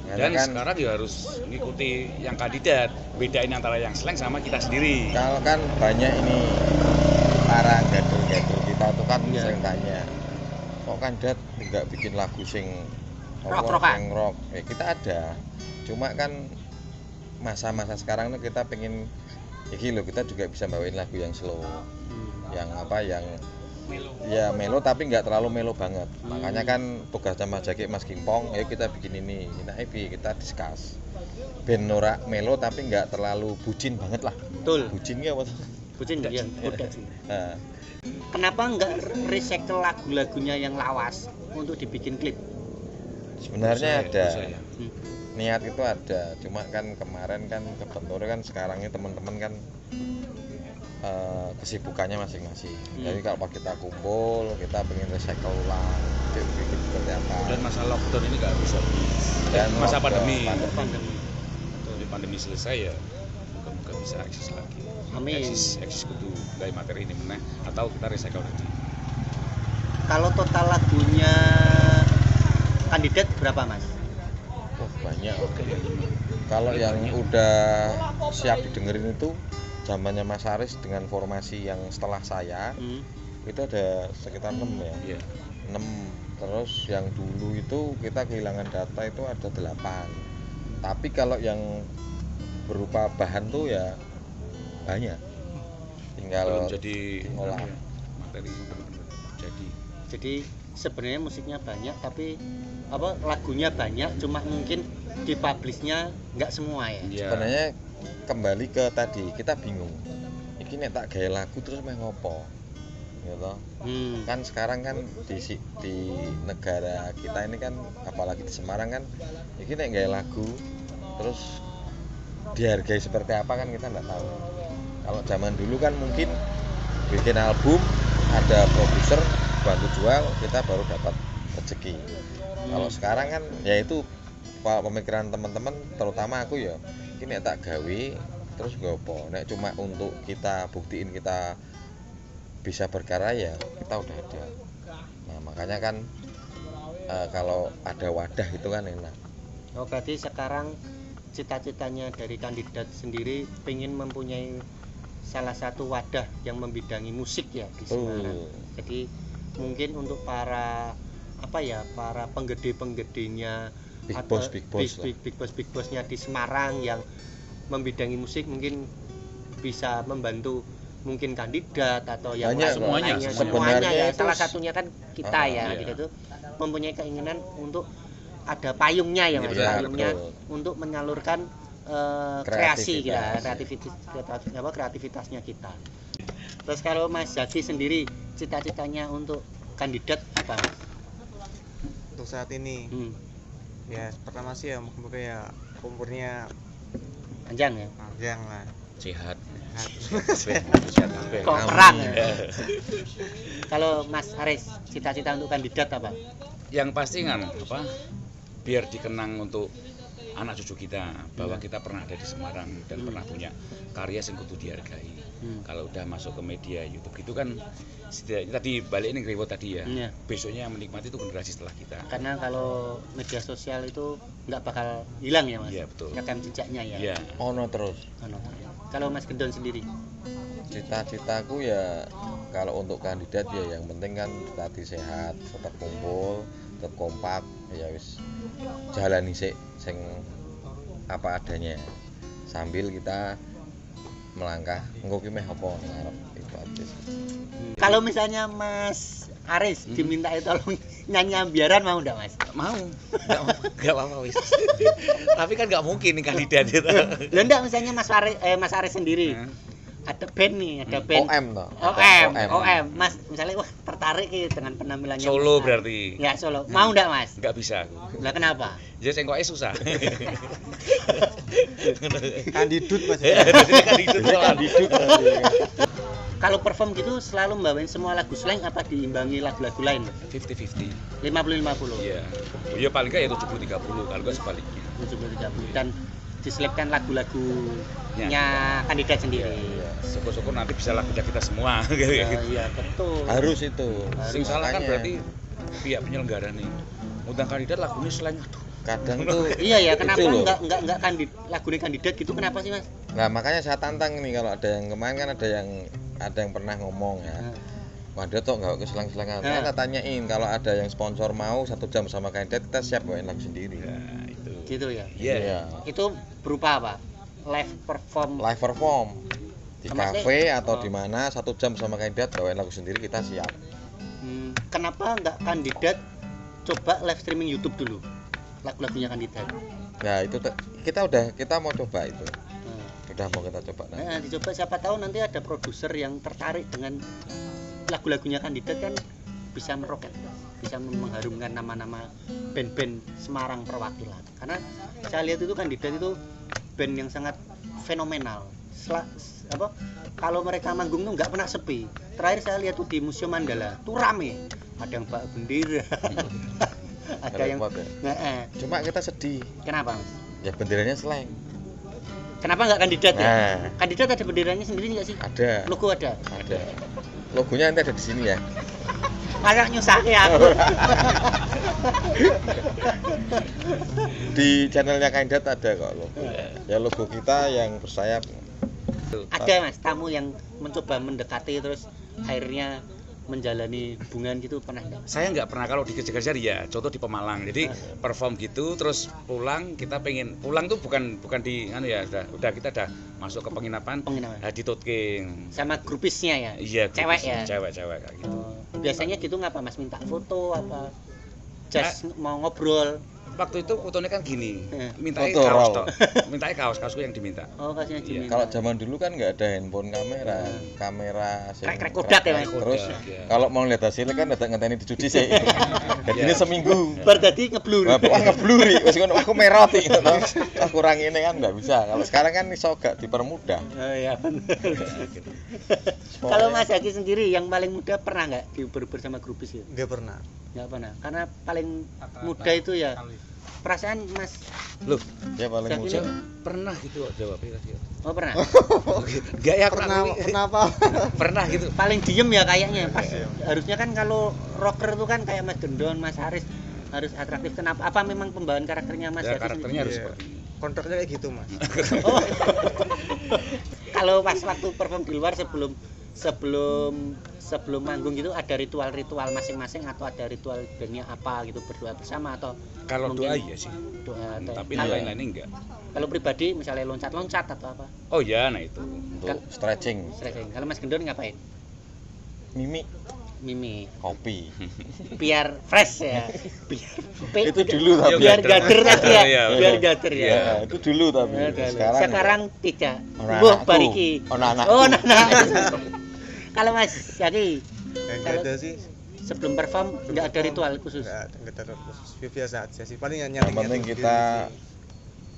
[SPEAKER 3] Karena
[SPEAKER 1] Dan
[SPEAKER 3] kan
[SPEAKER 1] sekarang ya harus ngikuti yang kandidat, bedain antara yang slang sama kita sendiri.
[SPEAKER 3] kalau kan banyak ini para gadur-gadur kita tuh kan
[SPEAKER 2] Iya.
[SPEAKER 3] sering tanya, kok Kandidat nggak bikin lagu sing apa,
[SPEAKER 2] Rock-rockan?
[SPEAKER 3] sing rock? Kita ada, cuma kan masa-masa sekarang tuh kita pengen iki loh, kita juga bisa bawain lagu yang slow, yang apa, yang ya melo tapi nggak terlalu melo banget. Makanya kan tugasnya Mas Jaki, Mas Kimpong, ayo kita bikin ini, kita discuss ben ora melo tapi nggak terlalu bucin banget lah.
[SPEAKER 2] Betul.
[SPEAKER 3] Bucinnya apa tuh?
[SPEAKER 2] Bucin ya, udah sih.
[SPEAKER 3] Nah,
[SPEAKER 2] Kenapa nggak recycle lagu-lagunya yang lawas untuk dibikin klip?
[SPEAKER 3] sebenarnya ada
[SPEAKER 1] Bisa ya.
[SPEAKER 3] niat itu ada, cuma kan kemarin kan kebentur kan sekarang ini teman-teman kan kesibukannya masing-masing. Jadi kalau kita kumpul, kita pengen recycle ulang, bikin seperti apa.
[SPEAKER 1] Dan masa lockdown ini nggak bisa.
[SPEAKER 3] Dan
[SPEAKER 1] Masa
[SPEAKER 3] lockdown,
[SPEAKER 1] pandemi.
[SPEAKER 2] Pandemi.
[SPEAKER 1] Jadi pandemi selesai ya, moga-moga bisa eksis lagi.
[SPEAKER 2] Amin.
[SPEAKER 1] Eksis kudu dari materi ini meneh atau kita recycle lagi.
[SPEAKER 2] Kalau total lagunya Kandidat berapa Mas?
[SPEAKER 3] Oh, banyak. Kalau yang udah siap didengerin itu zamannya Mas Aris dengan formasi yang setelah saya itu ada sekitar 6 ya.
[SPEAKER 1] Iya.
[SPEAKER 3] 6. Terus yang dulu itu kita kehilangan data itu ada 8. Tapi kalau yang berupa bahan tuh ya banyak. Tinggal
[SPEAKER 1] Belum jadi
[SPEAKER 3] olah.
[SPEAKER 1] apa ya, materi bener-bener jadi.
[SPEAKER 2] Jadi sebenarnya musiknya banyak tapi apa lagunya banyak, cuma mungkin dipublishnya nggak semua ya.
[SPEAKER 1] Iya.
[SPEAKER 3] sebenarnya kembali ke tadi, kita bingung. Iki nek tak gawe lagu terus meh ngopo? Gitu. Kan sekarang kan di negara kita ini kan apalagi di Semarang kan iki nek gawe lagu terus dihargai seperti apa kan kita nggak tahu. Kalau zaman dulu kan mungkin bikin album ada produser bantu jual, kita baru dapat rezeki. Kalau sekarang kan ya itu pemikiran teman-teman, terutama aku ya ini tak gawe terus gopo. Nek cuma untuk kita buktiin kita bisa berkarya ya kita udah ada. Nah makanya kan kalau ada wadah itu kan enak.
[SPEAKER 2] Oh berarti sekarang cita-citanya dari kandidat sendiri pengen mempunyai salah satu wadah yang membidangi musik ya di Semarang. Jadi mungkin untuk para para penggede-penggedenya
[SPEAKER 3] Big boss-nya
[SPEAKER 2] di Semarang yang membidangi musik mungkin bisa membantu mungkin kandidat atau yang
[SPEAKER 3] banyak,
[SPEAKER 2] semuanya ya. Salah satunya kan kita
[SPEAKER 3] iya.
[SPEAKER 2] kita tuh mempunyai keinginan untuk ada payungnya ya Mas, payungnya
[SPEAKER 3] betul.
[SPEAKER 2] untuk menyalurkan kreasi kita, kreativitasnya kita. Terus kalau Mas Zaki sendiri cita-citanya untuk kandidat apa Mas?
[SPEAKER 5] Untuk saat ini ya pertama sih ya moga-moga ya umurnya
[SPEAKER 2] panjang ya.
[SPEAKER 5] panjang lah,
[SPEAKER 1] Sehat.
[SPEAKER 5] sehat.
[SPEAKER 2] Kok perang ya? Kalau Mas Haris cita-cita untuk kandidat apa?
[SPEAKER 1] Yang pasti kan biar dikenang untuk anak cucu kita bahwa kita pernah ada di Semarang dan pernah punya karya yang kudu dihargai. Kalau udah masuk ke media YouTube gitu kan setidaknya tadi balik ini Kriwo tadi ya. Besoknya yang menikmati itu generasi setelah kita.
[SPEAKER 2] Karena kalau media sosial itu nggak bakal hilang ya Mas.
[SPEAKER 1] Iya betul.
[SPEAKER 2] Rekam jejaknya ya.
[SPEAKER 1] Iya.
[SPEAKER 3] Ono terus.
[SPEAKER 2] Kalau Mas Gendon sendiri?
[SPEAKER 3] Cita-citaku ya kalau untuk kandidat ya yang penting kan tadi sehat, tetap kumpul, tetap kompak, ya wis jalani sing apa adanya sambil kita melangkah engko ki meh apa ngarep itu aja.
[SPEAKER 2] Kalau misalnya Mas Aris diminta tolong nyanyi ambiaran mau enggak Mas?
[SPEAKER 1] Mau. Enggak apa-apa wis. Tapi kan enggak mungkin nih kandidat itu.
[SPEAKER 2] Lah enggak misalnya Mas Aris sendiri. Ada band nih, ada band
[SPEAKER 3] OM toh.
[SPEAKER 2] OM. Mas misalnya wah tertarik dengan penampilannya
[SPEAKER 1] Solo
[SPEAKER 2] Mas.
[SPEAKER 1] berarti.
[SPEAKER 2] Ya Solo. Mau enggak Mas?
[SPEAKER 1] Enggak bisa aku.
[SPEAKER 2] Lah kenapa?
[SPEAKER 1] Jadi sengkoknya susah.
[SPEAKER 5] Kandidut Mas.
[SPEAKER 1] Kandidut.
[SPEAKER 2] Kalau perform gitu selalu membawain semua lagu slang apa diimbangi lagu-lagu lain?
[SPEAKER 1] 50-50.
[SPEAKER 2] 50-50.
[SPEAKER 1] Iya. Ya paling enggak ya 70-30 kalau enggak sebaliknya.
[SPEAKER 2] 70-30 dan diselipkan lagu-lagunya kandidat sendiri.
[SPEAKER 1] Iya. Syukur-syukur nanti bisa lagunya kita semua.
[SPEAKER 2] Iya betul.
[SPEAKER 3] Harus itu.
[SPEAKER 1] Sing salah kan
[SPEAKER 3] Makanya.
[SPEAKER 1] berarti pihak penyelenggara nih. Undang kandidat lagunya slang aduh.
[SPEAKER 3] Kadang tuh
[SPEAKER 2] Iya ya, kenapa
[SPEAKER 3] itu loh.
[SPEAKER 2] enggak lagunya kandidat gitu kenapa sih Mas?
[SPEAKER 3] Nah makanya saya tantang nih kalau ada yang kemarin kan ada yang pernah ngomong ya. Waduh toh nggak keselang-selangan. Saya tanyain kalau ada yang sponsor mau 1 jam sama kandidat kita siap bawain lagu sendiri.
[SPEAKER 1] Ya, itu.
[SPEAKER 2] Gitu ya.
[SPEAKER 1] Iya.
[SPEAKER 2] Itu berupa apa? Live perform.
[SPEAKER 3] Di
[SPEAKER 2] Sama
[SPEAKER 3] kafe atau di mana 1 jam sama kandidat bawain lagu sendiri kita siap.
[SPEAKER 2] Kenapa enggak kandidat coba live streaming YouTube dulu? Lagu-lagunya kandidat.
[SPEAKER 3] Nah itu kita mau coba itu. Udah mau kita coba nanti.
[SPEAKER 2] Nah, dicoba siapa tahu nanti ada produser yang tertarik dengan lagu-lagunya kandidat kan bisa meroket, bisa mengharumkan nama-nama band-band Semarang perwakilan. Karena saya lihat itu kandidat itu band yang sangat fenomenal. Kalau mereka manggung tuh nggak pernah sepi. Terakhir saya lihat tuh di Museum Mandala, tuh rame. Ada yang bawa bendera. Ada yang
[SPEAKER 3] Cuma kita sedih.
[SPEAKER 2] Kenapa Mas?
[SPEAKER 3] Ya benderanya slang.
[SPEAKER 2] Kenapa nggak kandidat ya?
[SPEAKER 3] Nah.
[SPEAKER 2] Kandidat ada benderanya sendiri nggak sih?
[SPEAKER 3] Ada.
[SPEAKER 2] Logo ada.
[SPEAKER 3] Logonya nanti ada di sini ya.
[SPEAKER 2] Masa nyusahin aku.
[SPEAKER 3] Di channelnya kandidat ada kok logo. Ya logo kita yang bersayap.
[SPEAKER 2] Ada Mas tamu yang mencoba mendekati terus akhirnya menjalani hubungan gitu pernah enggak?
[SPEAKER 1] Saya nggak pernah kalau dikejar-kejar ya, contoh di Pemalang. Jadi perform gitu terus pulang, kita pengen pulang tuh bukan di udah kita udah masuk ke penginapan. Di Tutking.
[SPEAKER 2] Sama grupisnya ya?
[SPEAKER 1] Iya,
[SPEAKER 2] cewek ya.
[SPEAKER 1] Cewek kayak gitu.
[SPEAKER 2] Biasanya gitu ngapa Mas minta foto apa? Just mau ngobrol.
[SPEAKER 1] waktu itu fotonya kan gini, mintai
[SPEAKER 3] Foto
[SPEAKER 1] kaos
[SPEAKER 3] raw.
[SPEAKER 1] toh, mintai kaosku yang diminta.
[SPEAKER 2] Oh, kasihnya
[SPEAKER 1] Iya.
[SPEAKER 2] Jimmy.
[SPEAKER 3] Kalau zaman dulu kan nggak ada handphone kamera sing
[SPEAKER 2] Krek-krek Kodak ya, Mas?
[SPEAKER 3] Terus
[SPEAKER 1] Kodak, ya.
[SPEAKER 3] kalau mau lihat hasilnya kan datang ngenteni dicuci sih. Jadi ini
[SPEAKER 1] Iya.
[SPEAKER 3] seminggu.
[SPEAKER 2] Bar dadi ngeblur.
[SPEAKER 3] Wah, ngebluri, wis ngono aku merot iki to. Aku kurang ini kan nggak bisa. Kalau sekarang kan iso gak dipermudah.
[SPEAKER 2] Oh iya benar.
[SPEAKER 1] Gitu.
[SPEAKER 2] Kalau Mas Zaki sendiri yang paling muda pernah nggak diuber-uber sama grupis itu?
[SPEAKER 5] Enggak pernah.
[SPEAKER 2] Nggak pernah. Karena paling muda itu ya perasaan Mas
[SPEAKER 1] Loh,
[SPEAKER 3] Ya paling
[SPEAKER 2] Zaki
[SPEAKER 3] muda.
[SPEAKER 2] ini
[SPEAKER 1] pernah gitu jawabnya tadi.
[SPEAKER 2] oh pernah.
[SPEAKER 1] Enggak ya, pernah.
[SPEAKER 5] Kenapa?
[SPEAKER 1] Pernah gitu.
[SPEAKER 2] Paling diem ya kayaknya. Pas harusnya kan kalau rocker itu kan kayak Mas Gendon, Mas Haris harus atraktif. Kenapa? Apa memang pembawaan karakternya Mas
[SPEAKER 1] Ya,
[SPEAKER 2] Zaki
[SPEAKER 1] karakternya harus
[SPEAKER 5] Iya.
[SPEAKER 1] seperti ini.
[SPEAKER 5] Kontraknya kayak gitu, Mas.
[SPEAKER 2] sendiri? Oh. Kalau pas waktu perform di luar sebelum manggung gitu ada ritual-ritual masing-masing atau ada ritual bandnya apa gitu, berdoa bersama atau
[SPEAKER 1] Kalau
[SPEAKER 2] mungkin
[SPEAKER 1] doa iya sih.
[SPEAKER 2] doa atau
[SPEAKER 1] Tapi
[SPEAKER 2] kalau,
[SPEAKER 1] lain-lainnya enggak.
[SPEAKER 2] kalau pribadi misalnya loncat-loncat atau apa
[SPEAKER 1] Oh ya, nah itu.
[SPEAKER 3] Untuk stretching,
[SPEAKER 2] stretching. Kalau Mas Gendon ngapain?
[SPEAKER 3] mimik,
[SPEAKER 2] Mimi
[SPEAKER 3] kopi.
[SPEAKER 2] biar fresh ya biar
[SPEAKER 3] Itu dulu tapi.
[SPEAKER 2] biar
[SPEAKER 1] gader.
[SPEAKER 2] gader tadi ya
[SPEAKER 1] Iya,
[SPEAKER 2] biar
[SPEAKER 1] betul.
[SPEAKER 2] gader ya.
[SPEAKER 3] Ya, itu dulu tapi.
[SPEAKER 2] Ya, gader.
[SPEAKER 3] Sekarang
[SPEAKER 2] Sekarang tidak.
[SPEAKER 3] Orang
[SPEAKER 2] Wah,
[SPEAKER 3] anakku.
[SPEAKER 2] bariki.
[SPEAKER 3] Orang anakku.
[SPEAKER 2] Oh, anak. Kalau Mas Zaki
[SPEAKER 5] Enggak ada sih.
[SPEAKER 2] sebelum perform nggak ada ritual khusus.
[SPEAKER 5] Enggak ada khusus. Biasa aja sih. Paling
[SPEAKER 3] Yang
[SPEAKER 5] nyanyi.
[SPEAKER 3] penting kita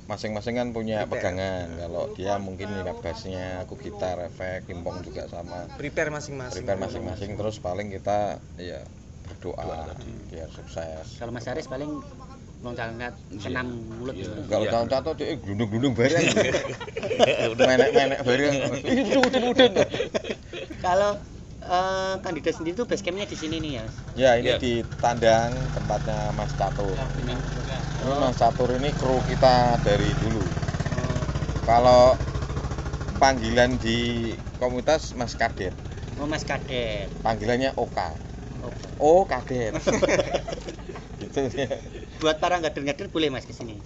[SPEAKER 3] masing-masing kan punya
[SPEAKER 5] Prepare.
[SPEAKER 3] pegangan. Kalau dia mungkin nilai bassnya, aku gitar, efek, pimpong juga sama.
[SPEAKER 5] prepare masing-masing.
[SPEAKER 3] Prepare masing-masing, terus paling kita ya berdoa biar sukses.
[SPEAKER 2] Kalau Mas Haris paling loncat-loncat senam mulut
[SPEAKER 1] Iya.
[SPEAKER 2] gitu.
[SPEAKER 3] Kalau
[SPEAKER 1] Iya.
[SPEAKER 3] tahun-tahun tuh dia glundung-glundung bareng. Menek-menek bareng. Ih, udun-udun.
[SPEAKER 2] Kalau kandidat sendiri tuh base campnya di sini nih ya.
[SPEAKER 3] Ya, ini
[SPEAKER 1] Iya.
[SPEAKER 3] di Tandang tempatnya Mas Catur.
[SPEAKER 2] Ini.
[SPEAKER 3] Ini Mas Catur ini kru kita dari dulu. Kalau panggilan di komunitas Mas Kadet,
[SPEAKER 2] Oh Mas Kadet.
[SPEAKER 3] panggilannya Oka.
[SPEAKER 2] Oh.
[SPEAKER 3] Oh, Kadet. Gitu ya.
[SPEAKER 2] Buat para ngader-ngader boleh Mas ke sini.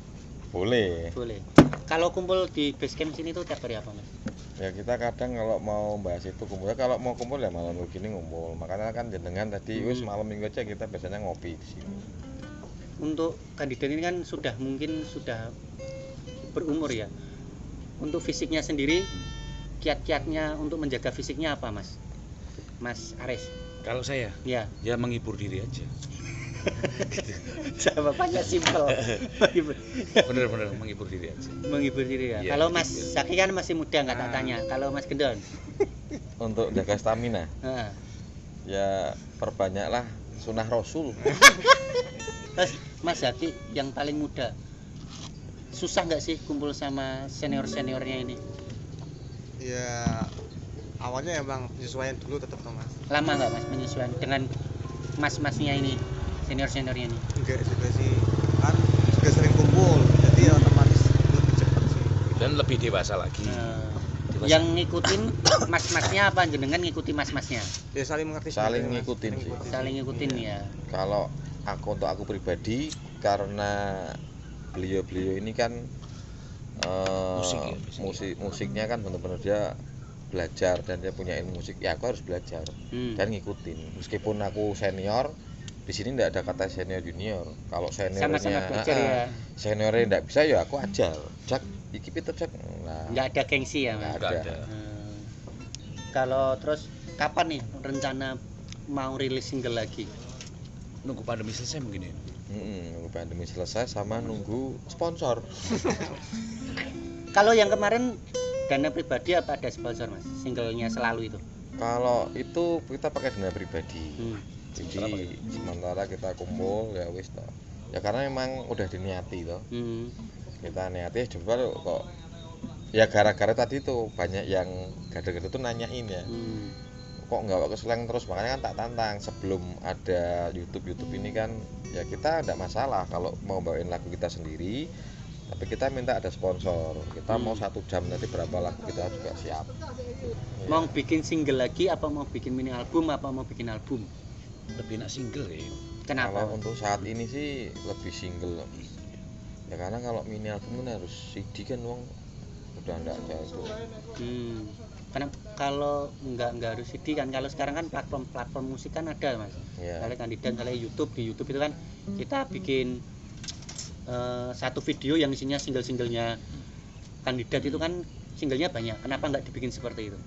[SPEAKER 3] Boleh.
[SPEAKER 2] Boleh. Kalau kumpul di base camp sini tuh tiap hari apa Mas?
[SPEAKER 3] Ya kita kadang kalau mau bahas itu kumpul, kalau mau kumpul ya malam minggu gini ngumpul. Makanya kan jenengan tadi wis malam minggu aja kita biasanya ngopi di sini.
[SPEAKER 2] Untuk kandidat ini kan mungkin sudah berumur ya. Untuk fisiknya sendiri, kiat-kiatnya untuk menjaga fisiknya apa Mas? Mas Ares?
[SPEAKER 1] Kalau saya
[SPEAKER 2] Ya,
[SPEAKER 1] ya menghibur diri aja.
[SPEAKER 2] jawabannya simpel.
[SPEAKER 1] Bener-bener menghibur diri aja.
[SPEAKER 2] Menghibur diri ya.
[SPEAKER 1] Iya,
[SPEAKER 2] Kalau Mas
[SPEAKER 1] gitu.
[SPEAKER 2] Zaki kan masih muda nggak tak tanya. Kalau Mas Gendon,
[SPEAKER 3] Untuk jaga stamina,
[SPEAKER 2] nah.
[SPEAKER 3] ya perbanyaklah sunah Rasul.
[SPEAKER 2] Terus Mas Zaki yang paling muda, susah nggak sih kumpul sama senior-seniornya ini?
[SPEAKER 5] Ya awalnya emang penyesuaian dulu tetap tuh, Mas.
[SPEAKER 2] Lama nggak Mas menyesuaikan dengan mas-masnya ini, senior-seniornya ini?
[SPEAKER 5] Enggak juga sih. Kan juga sering kumpul. Jadi ya otomatis lebih cepat sih.
[SPEAKER 1] Dan lebih dewasa lagi. Dewasa.
[SPEAKER 2] Yang ngikutin mas-masnya apa jenengan ngikuti mas-masnya?
[SPEAKER 5] Ya saling mengerti.
[SPEAKER 3] Saling
[SPEAKER 5] sendiri, Mas.
[SPEAKER 3] ngikutin sih.
[SPEAKER 2] Saling ngikutin ya.
[SPEAKER 3] Kalau untuk aku pribadi, karena beliau-beliau ini kan
[SPEAKER 1] Musik ya, biasanya.
[SPEAKER 3] musiknya kan benar-benar dia belajar dan dia punya ilmu musik, ya aku harus belajar dan ngikutin. Meskipun aku senior, di sini tidak ada kata senior junior. Kalau
[SPEAKER 2] Sama-sama
[SPEAKER 3] seniornya
[SPEAKER 2] belajar ya.
[SPEAKER 3] seniornya tidak bisa ya aku ajar. Jak iki piter jak. Nah,
[SPEAKER 2] Nggak ada gengsi ya Mas?
[SPEAKER 3] nggak
[SPEAKER 1] Nggak
[SPEAKER 3] ada.
[SPEAKER 1] ada.
[SPEAKER 2] Kalau terus kapan nih rencana mau rilis single lagi?
[SPEAKER 1] Nunggu pandemi selesai mungkin ya.
[SPEAKER 3] Nunggu pandemi selesai sama nunggu sponsor.
[SPEAKER 2] Kalau yang kemarin dana pribadi apa ada sponsor Mas? Singlenya selalu itu.
[SPEAKER 3] Kalau itu kita pakai dana pribadi.
[SPEAKER 2] Hmm.
[SPEAKER 3] Jadi sementara kita kumpul ya wis toh. Ya karena memang udah diniati toh.
[SPEAKER 2] Hmm.
[SPEAKER 3] Kita niati coba kok. Ya gara-gara tadi tuh banyak yang gada-gada tuh nanyain ya.
[SPEAKER 2] Hmm.
[SPEAKER 3] Kok nggak ke Slang terus, makanya kan tak tantang sebelum ada YouTube ini kan ya kita tidak masalah kalau mau bawain lagu kita sendiri, tapi kita minta ada sponsor. Kita mau 1 jam nanti berapa lagu kita juga siap.
[SPEAKER 2] Mau bikin single lagi apa mau bikin mini album apa mau bikin album?
[SPEAKER 1] Lebih enak single ya.
[SPEAKER 2] Kenapa?
[SPEAKER 3] Kalau untuk saat ini sih lebih single. Ya karena kalau mini album kan harus CD kan uang udah enggak jago.
[SPEAKER 2] Karena kalau nggak harus CD kan, kalau sekarang kan platform musik kan ada Mas.
[SPEAKER 3] Ya.
[SPEAKER 2] Kalian kandidat kalian YouTube, di YouTube itu kan kita bikin satu video yang isinya single-singlenya kandidat itu kan singlenya banyak, kenapa nggak dibikin seperti itu?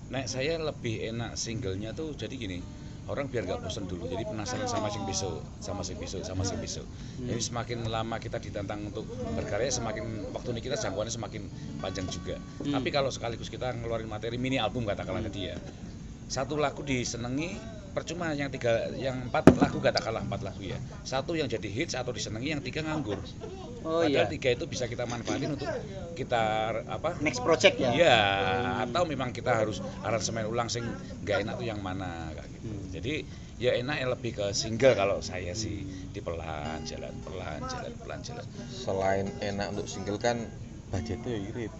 [SPEAKER 1] Nah, saya lebih enak singlenya tuh jadi gini, orang biar nggak bosan dulu, jadi penasaran sama sing besok, sama sing besok, sama sing besok. Jadi semakin lama kita ditantang untuk berkarya, semakin waktu ini kita jangkauannya semakin panjang juga. Tapi kalau sekaligus kita ngeluarin materi mini album katakanlah tadi ya, satu lagu disenengi, percuma yang 4 lagu katakanlah 4 lagu ya, satu yang jadi hits atau disenengi, yang 3 nganggur. Padahal 3 itu bisa kita manfaatin untuk kita
[SPEAKER 2] Next project ya?
[SPEAKER 1] Iya, atau memang kita harus aransemen ulang sing nggak enak tuh yang mana kayak gitu. Jadi ya enak ya lebih ke single kalau saya sih, di pelan jalan.
[SPEAKER 3] Selain enak untuk single kan budgetnya irit.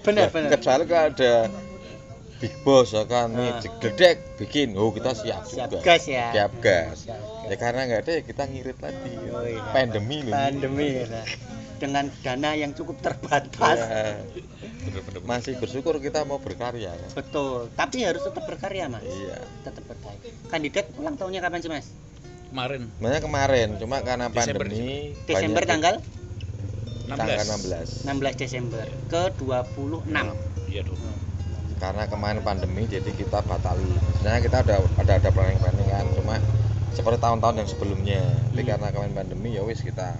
[SPEAKER 2] Benar.
[SPEAKER 3] Kecuali kalau ada big boss ya kan, nih jedek bikin, kita siap juga.
[SPEAKER 2] Siap gas ya.
[SPEAKER 3] Siap gas. Ya karena nggak ada ya kita ngirit lagi.
[SPEAKER 2] Iya.
[SPEAKER 3] Pandemi loh.
[SPEAKER 2] Ya. Dengan dana yang cukup terbatas.
[SPEAKER 3] Ya.
[SPEAKER 1] Bener-bener.
[SPEAKER 3] Masih bersyukur kita mau berkarya. Ya.
[SPEAKER 2] Betul. Tapi harus tetap berkarya, Mas.
[SPEAKER 3] Iya.
[SPEAKER 2] Tetap berkarya. Kandidat ulang tahunnya kapan sih, Mas?
[SPEAKER 1] Kemarin
[SPEAKER 3] Sebenarnya kemarin, cuma karena
[SPEAKER 1] Desember.
[SPEAKER 3] pandemi.
[SPEAKER 2] Desember tanggal
[SPEAKER 1] 16.
[SPEAKER 2] 16 Desember ke 26.
[SPEAKER 1] Iya dong.
[SPEAKER 3] Karena kemarin pandemi jadi kita batali. Sebenarnya kita ada planning kan, cuma seperti tahun-tahun yang sebelumnya. Tapi karena kemarin pandemi ya wis kita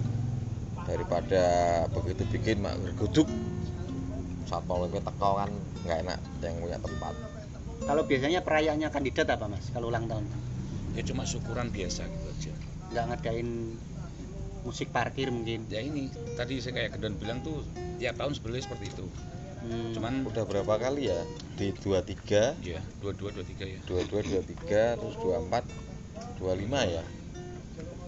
[SPEAKER 3] daripada begitu bikin mak gerguduk saat mau lebih teko kan nggak enak yang punya tempat.
[SPEAKER 2] Kalau biasanya perayaannya kandidat apa, Mas? Kalau ulang tahun?
[SPEAKER 1] Ya cuma syukuran biasa gitu aja.
[SPEAKER 2] Nggak ngadain musik parkir mungkin?
[SPEAKER 1] Ya ini tadi saya kayak Kedon bilang tuh tiap tahun sebenarnya seperti itu. Cuman
[SPEAKER 3] Udah berapa kali ya? Di 23,
[SPEAKER 1] ya 22 23 ya.
[SPEAKER 3] 22, 23, terus 24, 25 ya.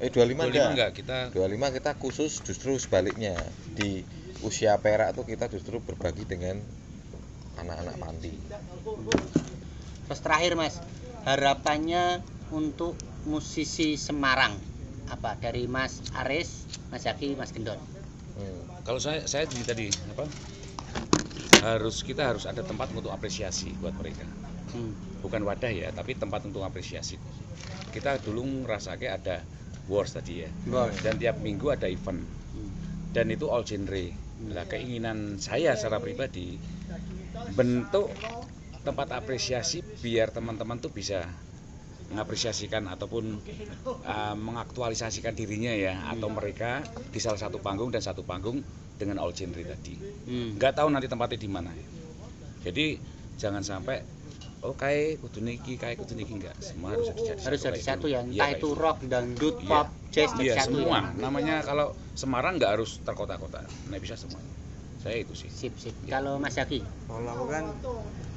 [SPEAKER 3] 25
[SPEAKER 1] enggak kita
[SPEAKER 3] 25 kita khusus justru sebaliknya. Di usia perak tuh kita justru berbagi dengan anak-anak panti.
[SPEAKER 2] Terus terakhir, Mas, harapannya untuk musisi Semarang apa dari Mas Aris, Mas Zaki, Mas Gendon?
[SPEAKER 1] Kalau saya tadi kita harus ada tempat untuk apresiasi buat mereka. Bukan wadah ya, tapi tempat untuk apresiasi. Kita dulu ngerasake ada wars tadi ya. Dan tiap minggu ada event. Dan itu all genre. Nah, keinginan saya secara pribadi bentuk tempat apresiasi biar teman-teman tuh bisa mengapresiasikan ataupun mengaktualisasikan dirinya ya, atau mereka di salah satu panggung dan satu panggung dengan all genre tadi. Nggak tahu nanti tempatnya di mana. Jadi jangan sampai kayak kudu niki enggak. Semua harus
[SPEAKER 2] Harus jadi satu ya. Entah
[SPEAKER 1] Iya,
[SPEAKER 2] itu
[SPEAKER 1] kayak
[SPEAKER 2] rock, dangdut, pop, jazz,
[SPEAKER 1] iya,
[SPEAKER 2] satu
[SPEAKER 1] semua.
[SPEAKER 2] ya.
[SPEAKER 1] Namanya kalau Semarang nggak harus terkota-kota. Nah, bisa semua. Saya itu sih.
[SPEAKER 2] Sip. Kalau Mas Zaki?
[SPEAKER 5] Kalau aku kan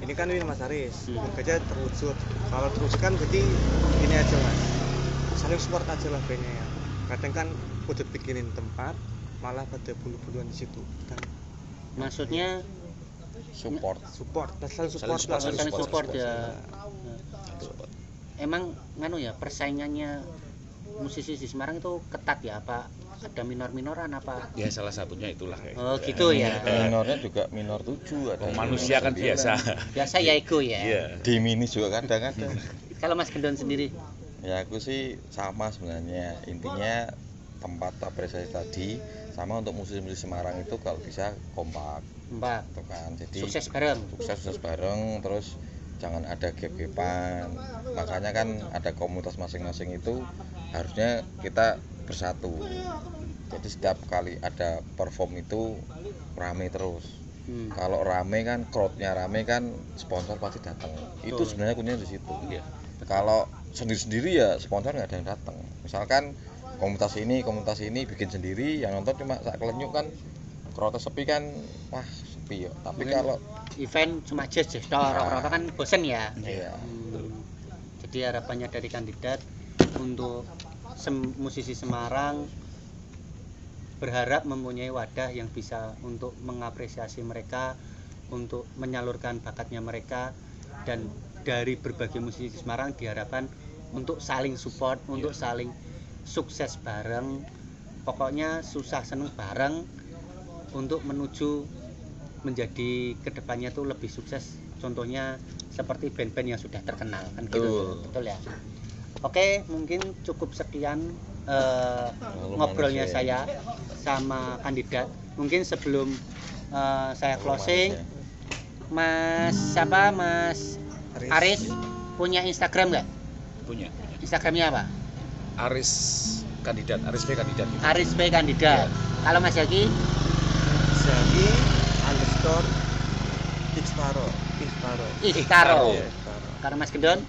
[SPEAKER 5] ini kan ini Mas Aris, semoga aja terwujud. Kalau terwujud kan berarti ini aja Mas, saling support aja lah bandnya ya. Kadang kan udah bikinin tempat malah pada bulu-buluan di situ kan.
[SPEAKER 2] Maksudnya
[SPEAKER 3] Support.
[SPEAKER 5] Saling
[SPEAKER 2] support ya. Emang ya persaingannya musisi di Semarang itu ketat ya, apa ada minor-minoran apa?
[SPEAKER 1] Ya salah satunya itulah.
[SPEAKER 2] Oh gitu ya.
[SPEAKER 3] Minornya juga minor 7 ada.
[SPEAKER 1] Manusia kan biasa.
[SPEAKER 2] Biasa ya ego ya.
[SPEAKER 1] Iya.
[SPEAKER 3] Di mini juga kadang-kadang.
[SPEAKER 2] Kalau Mas Gendon sendiri?
[SPEAKER 3] Ya aku sih sama sebenarnya. Intinya tempat apresiasi tadi sama untuk musisi-musisi Semarang itu kalau bisa kompak. Gitu kan. Jadi
[SPEAKER 2] Sukses bareng.
[SPEAKER 3] Terus jangan ada gap-gapan. Makanya kan ada komunitas masing-masing itu harusnya kita bersatu. Jadi setiap kali ada perform itu rame terus. Kalau rame kan, crowdnya rame kan, sponsor pasti datang. Itu sebenarnya kuncinya di situ.
[SPEAKER 1] Iya.
[SPEAKER 3] Kalau sendiri-sendiri ya sponsor nggak ada yang datang. Misalkan komunitas ini bikin sendiri, yang nonton cuma sak kelenyuk kan, crowdnya sepi kan, wah sepi ya. Tapi kalau
[SPEAKER 2] event cuma jazz rata-rata kan bosen ya.
[SPEAKER 3] iya.
[SPEAKER 2] Jadi harapannya dari kandidat untuk musisi Semarang berharap mempunyai wadah yang bisa untuk mengapresiasi mereka, untuk menyalurkan bakatnya mereka, dan dari berbagai musisi Semarang diharapkan untuk saling support, untuk saling sukses bareng, pokoknya susah seneng bareng untuk menuju menjadi kedepannya tuh lebih sukses. Contohnya seperti band-band yang sudah terkenal kan gitu. Betul ya. Oke, mungkin cukup sekian ngobrolnya saya sama kandidat. Mungkin sebelum saya closing, Mas Aris punya Instagram nggak?
[SPEAKER 1] Punya.
[SPEAKER 2] Instagramnya apa?
[SPEAKER 1] Aris kandidat, Aris B kandidat.
[SPEAKER 2] Aris B kandidat. Kalau Mas Yaki?
[SPEAKER 5] Zaki _
[SPEAKER 2] Istaro.
[SPEAKER 5] Iya,
[SPEAKER 2] Kalau Mas Gendon?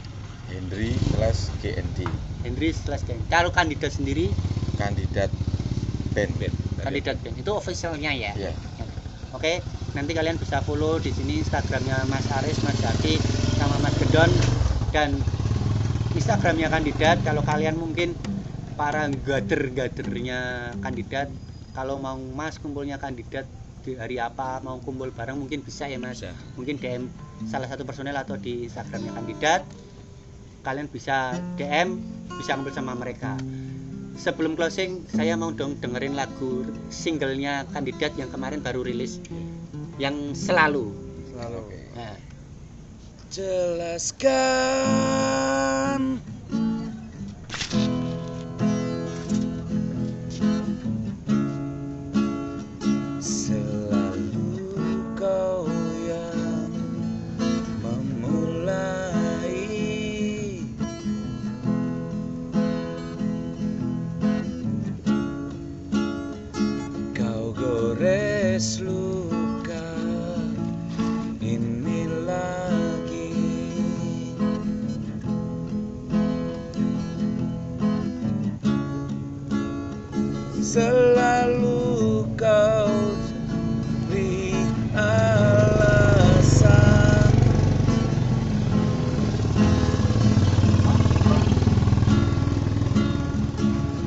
[SPEAKER 3] Hendry/GND.
[SPEAKER 2] Hendry/GND. Kalau kandidat sendiri?
[SPEAKER 3] Kandidat band.
[SPEAKER 2] Kandidat band. Itu officialnya ya?
[SPEAKER 3] Iya.
[SPEAKER 2] Oke, nanti kalian bisa follow di sini Instagramnya Mas Aris, Mas Yaki, sama Mas Gendon, dan Instagramnya kandidat. Kalau kalian mungkin para gader-gadernya kandidat, kalau mau Mas kumpulnya kandidat di hari apa, mau kumpul bareng mungkin bisa ya Mas.
[SPEAKER 1] Bisa.
[SPEAKER 2] Mungkin DM salah satu personel atau di Instagramnya kandidat. Kalian bisa DM, bisa ngumpul sama mereka. Sebelum closing, saya mau dong dengerin lagu singlenya kandidat yang kemarin baru rilis, yang selalu. Nah.
[SPEAKER 1] Jelaskan selalu kau yang memulai, kau gores luka ini lagi. Selalu kau beri alasan,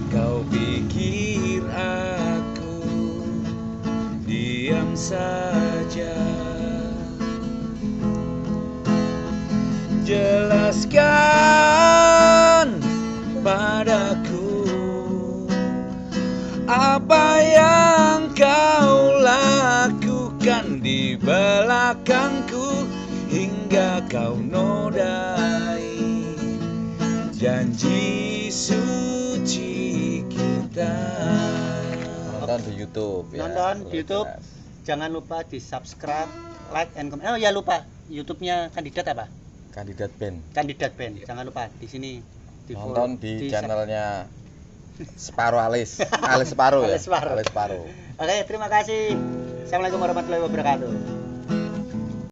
[SPEAKER 1] kau pikir aku diam saja. Jelaskan padaku apa yang kau lakukan di belakangku hingga kau nodai janji suci kita.
[SPEAKER 3] Nonton di YouTube ya.
[SPEAKER 2] Nonton di
[SPEAKER 3] Lebih
[SPEAKER 2] YouTube.
[SPEAKER 3] jelas.
[SPEAKER 2] Jangan lupa di subscribe, like, and comment. Oh ya lupa, YouTube-nya kandidat apa?
[SPEAKER 3] Kandidat band.
[SPEAKER 2] Kandidat band. Jangan lupa di sini.
[SPEAKER 3] Nonton di channelnya Separuh Alis. Alis Separuh ya.
[SPEAKER 2] Alis Separuh.
[SPEAKER 3] Alis Separuh.
[SPEAKER 2] Oke, terima kasih. Assalamualaikum warahmatullahi wabarakatuh.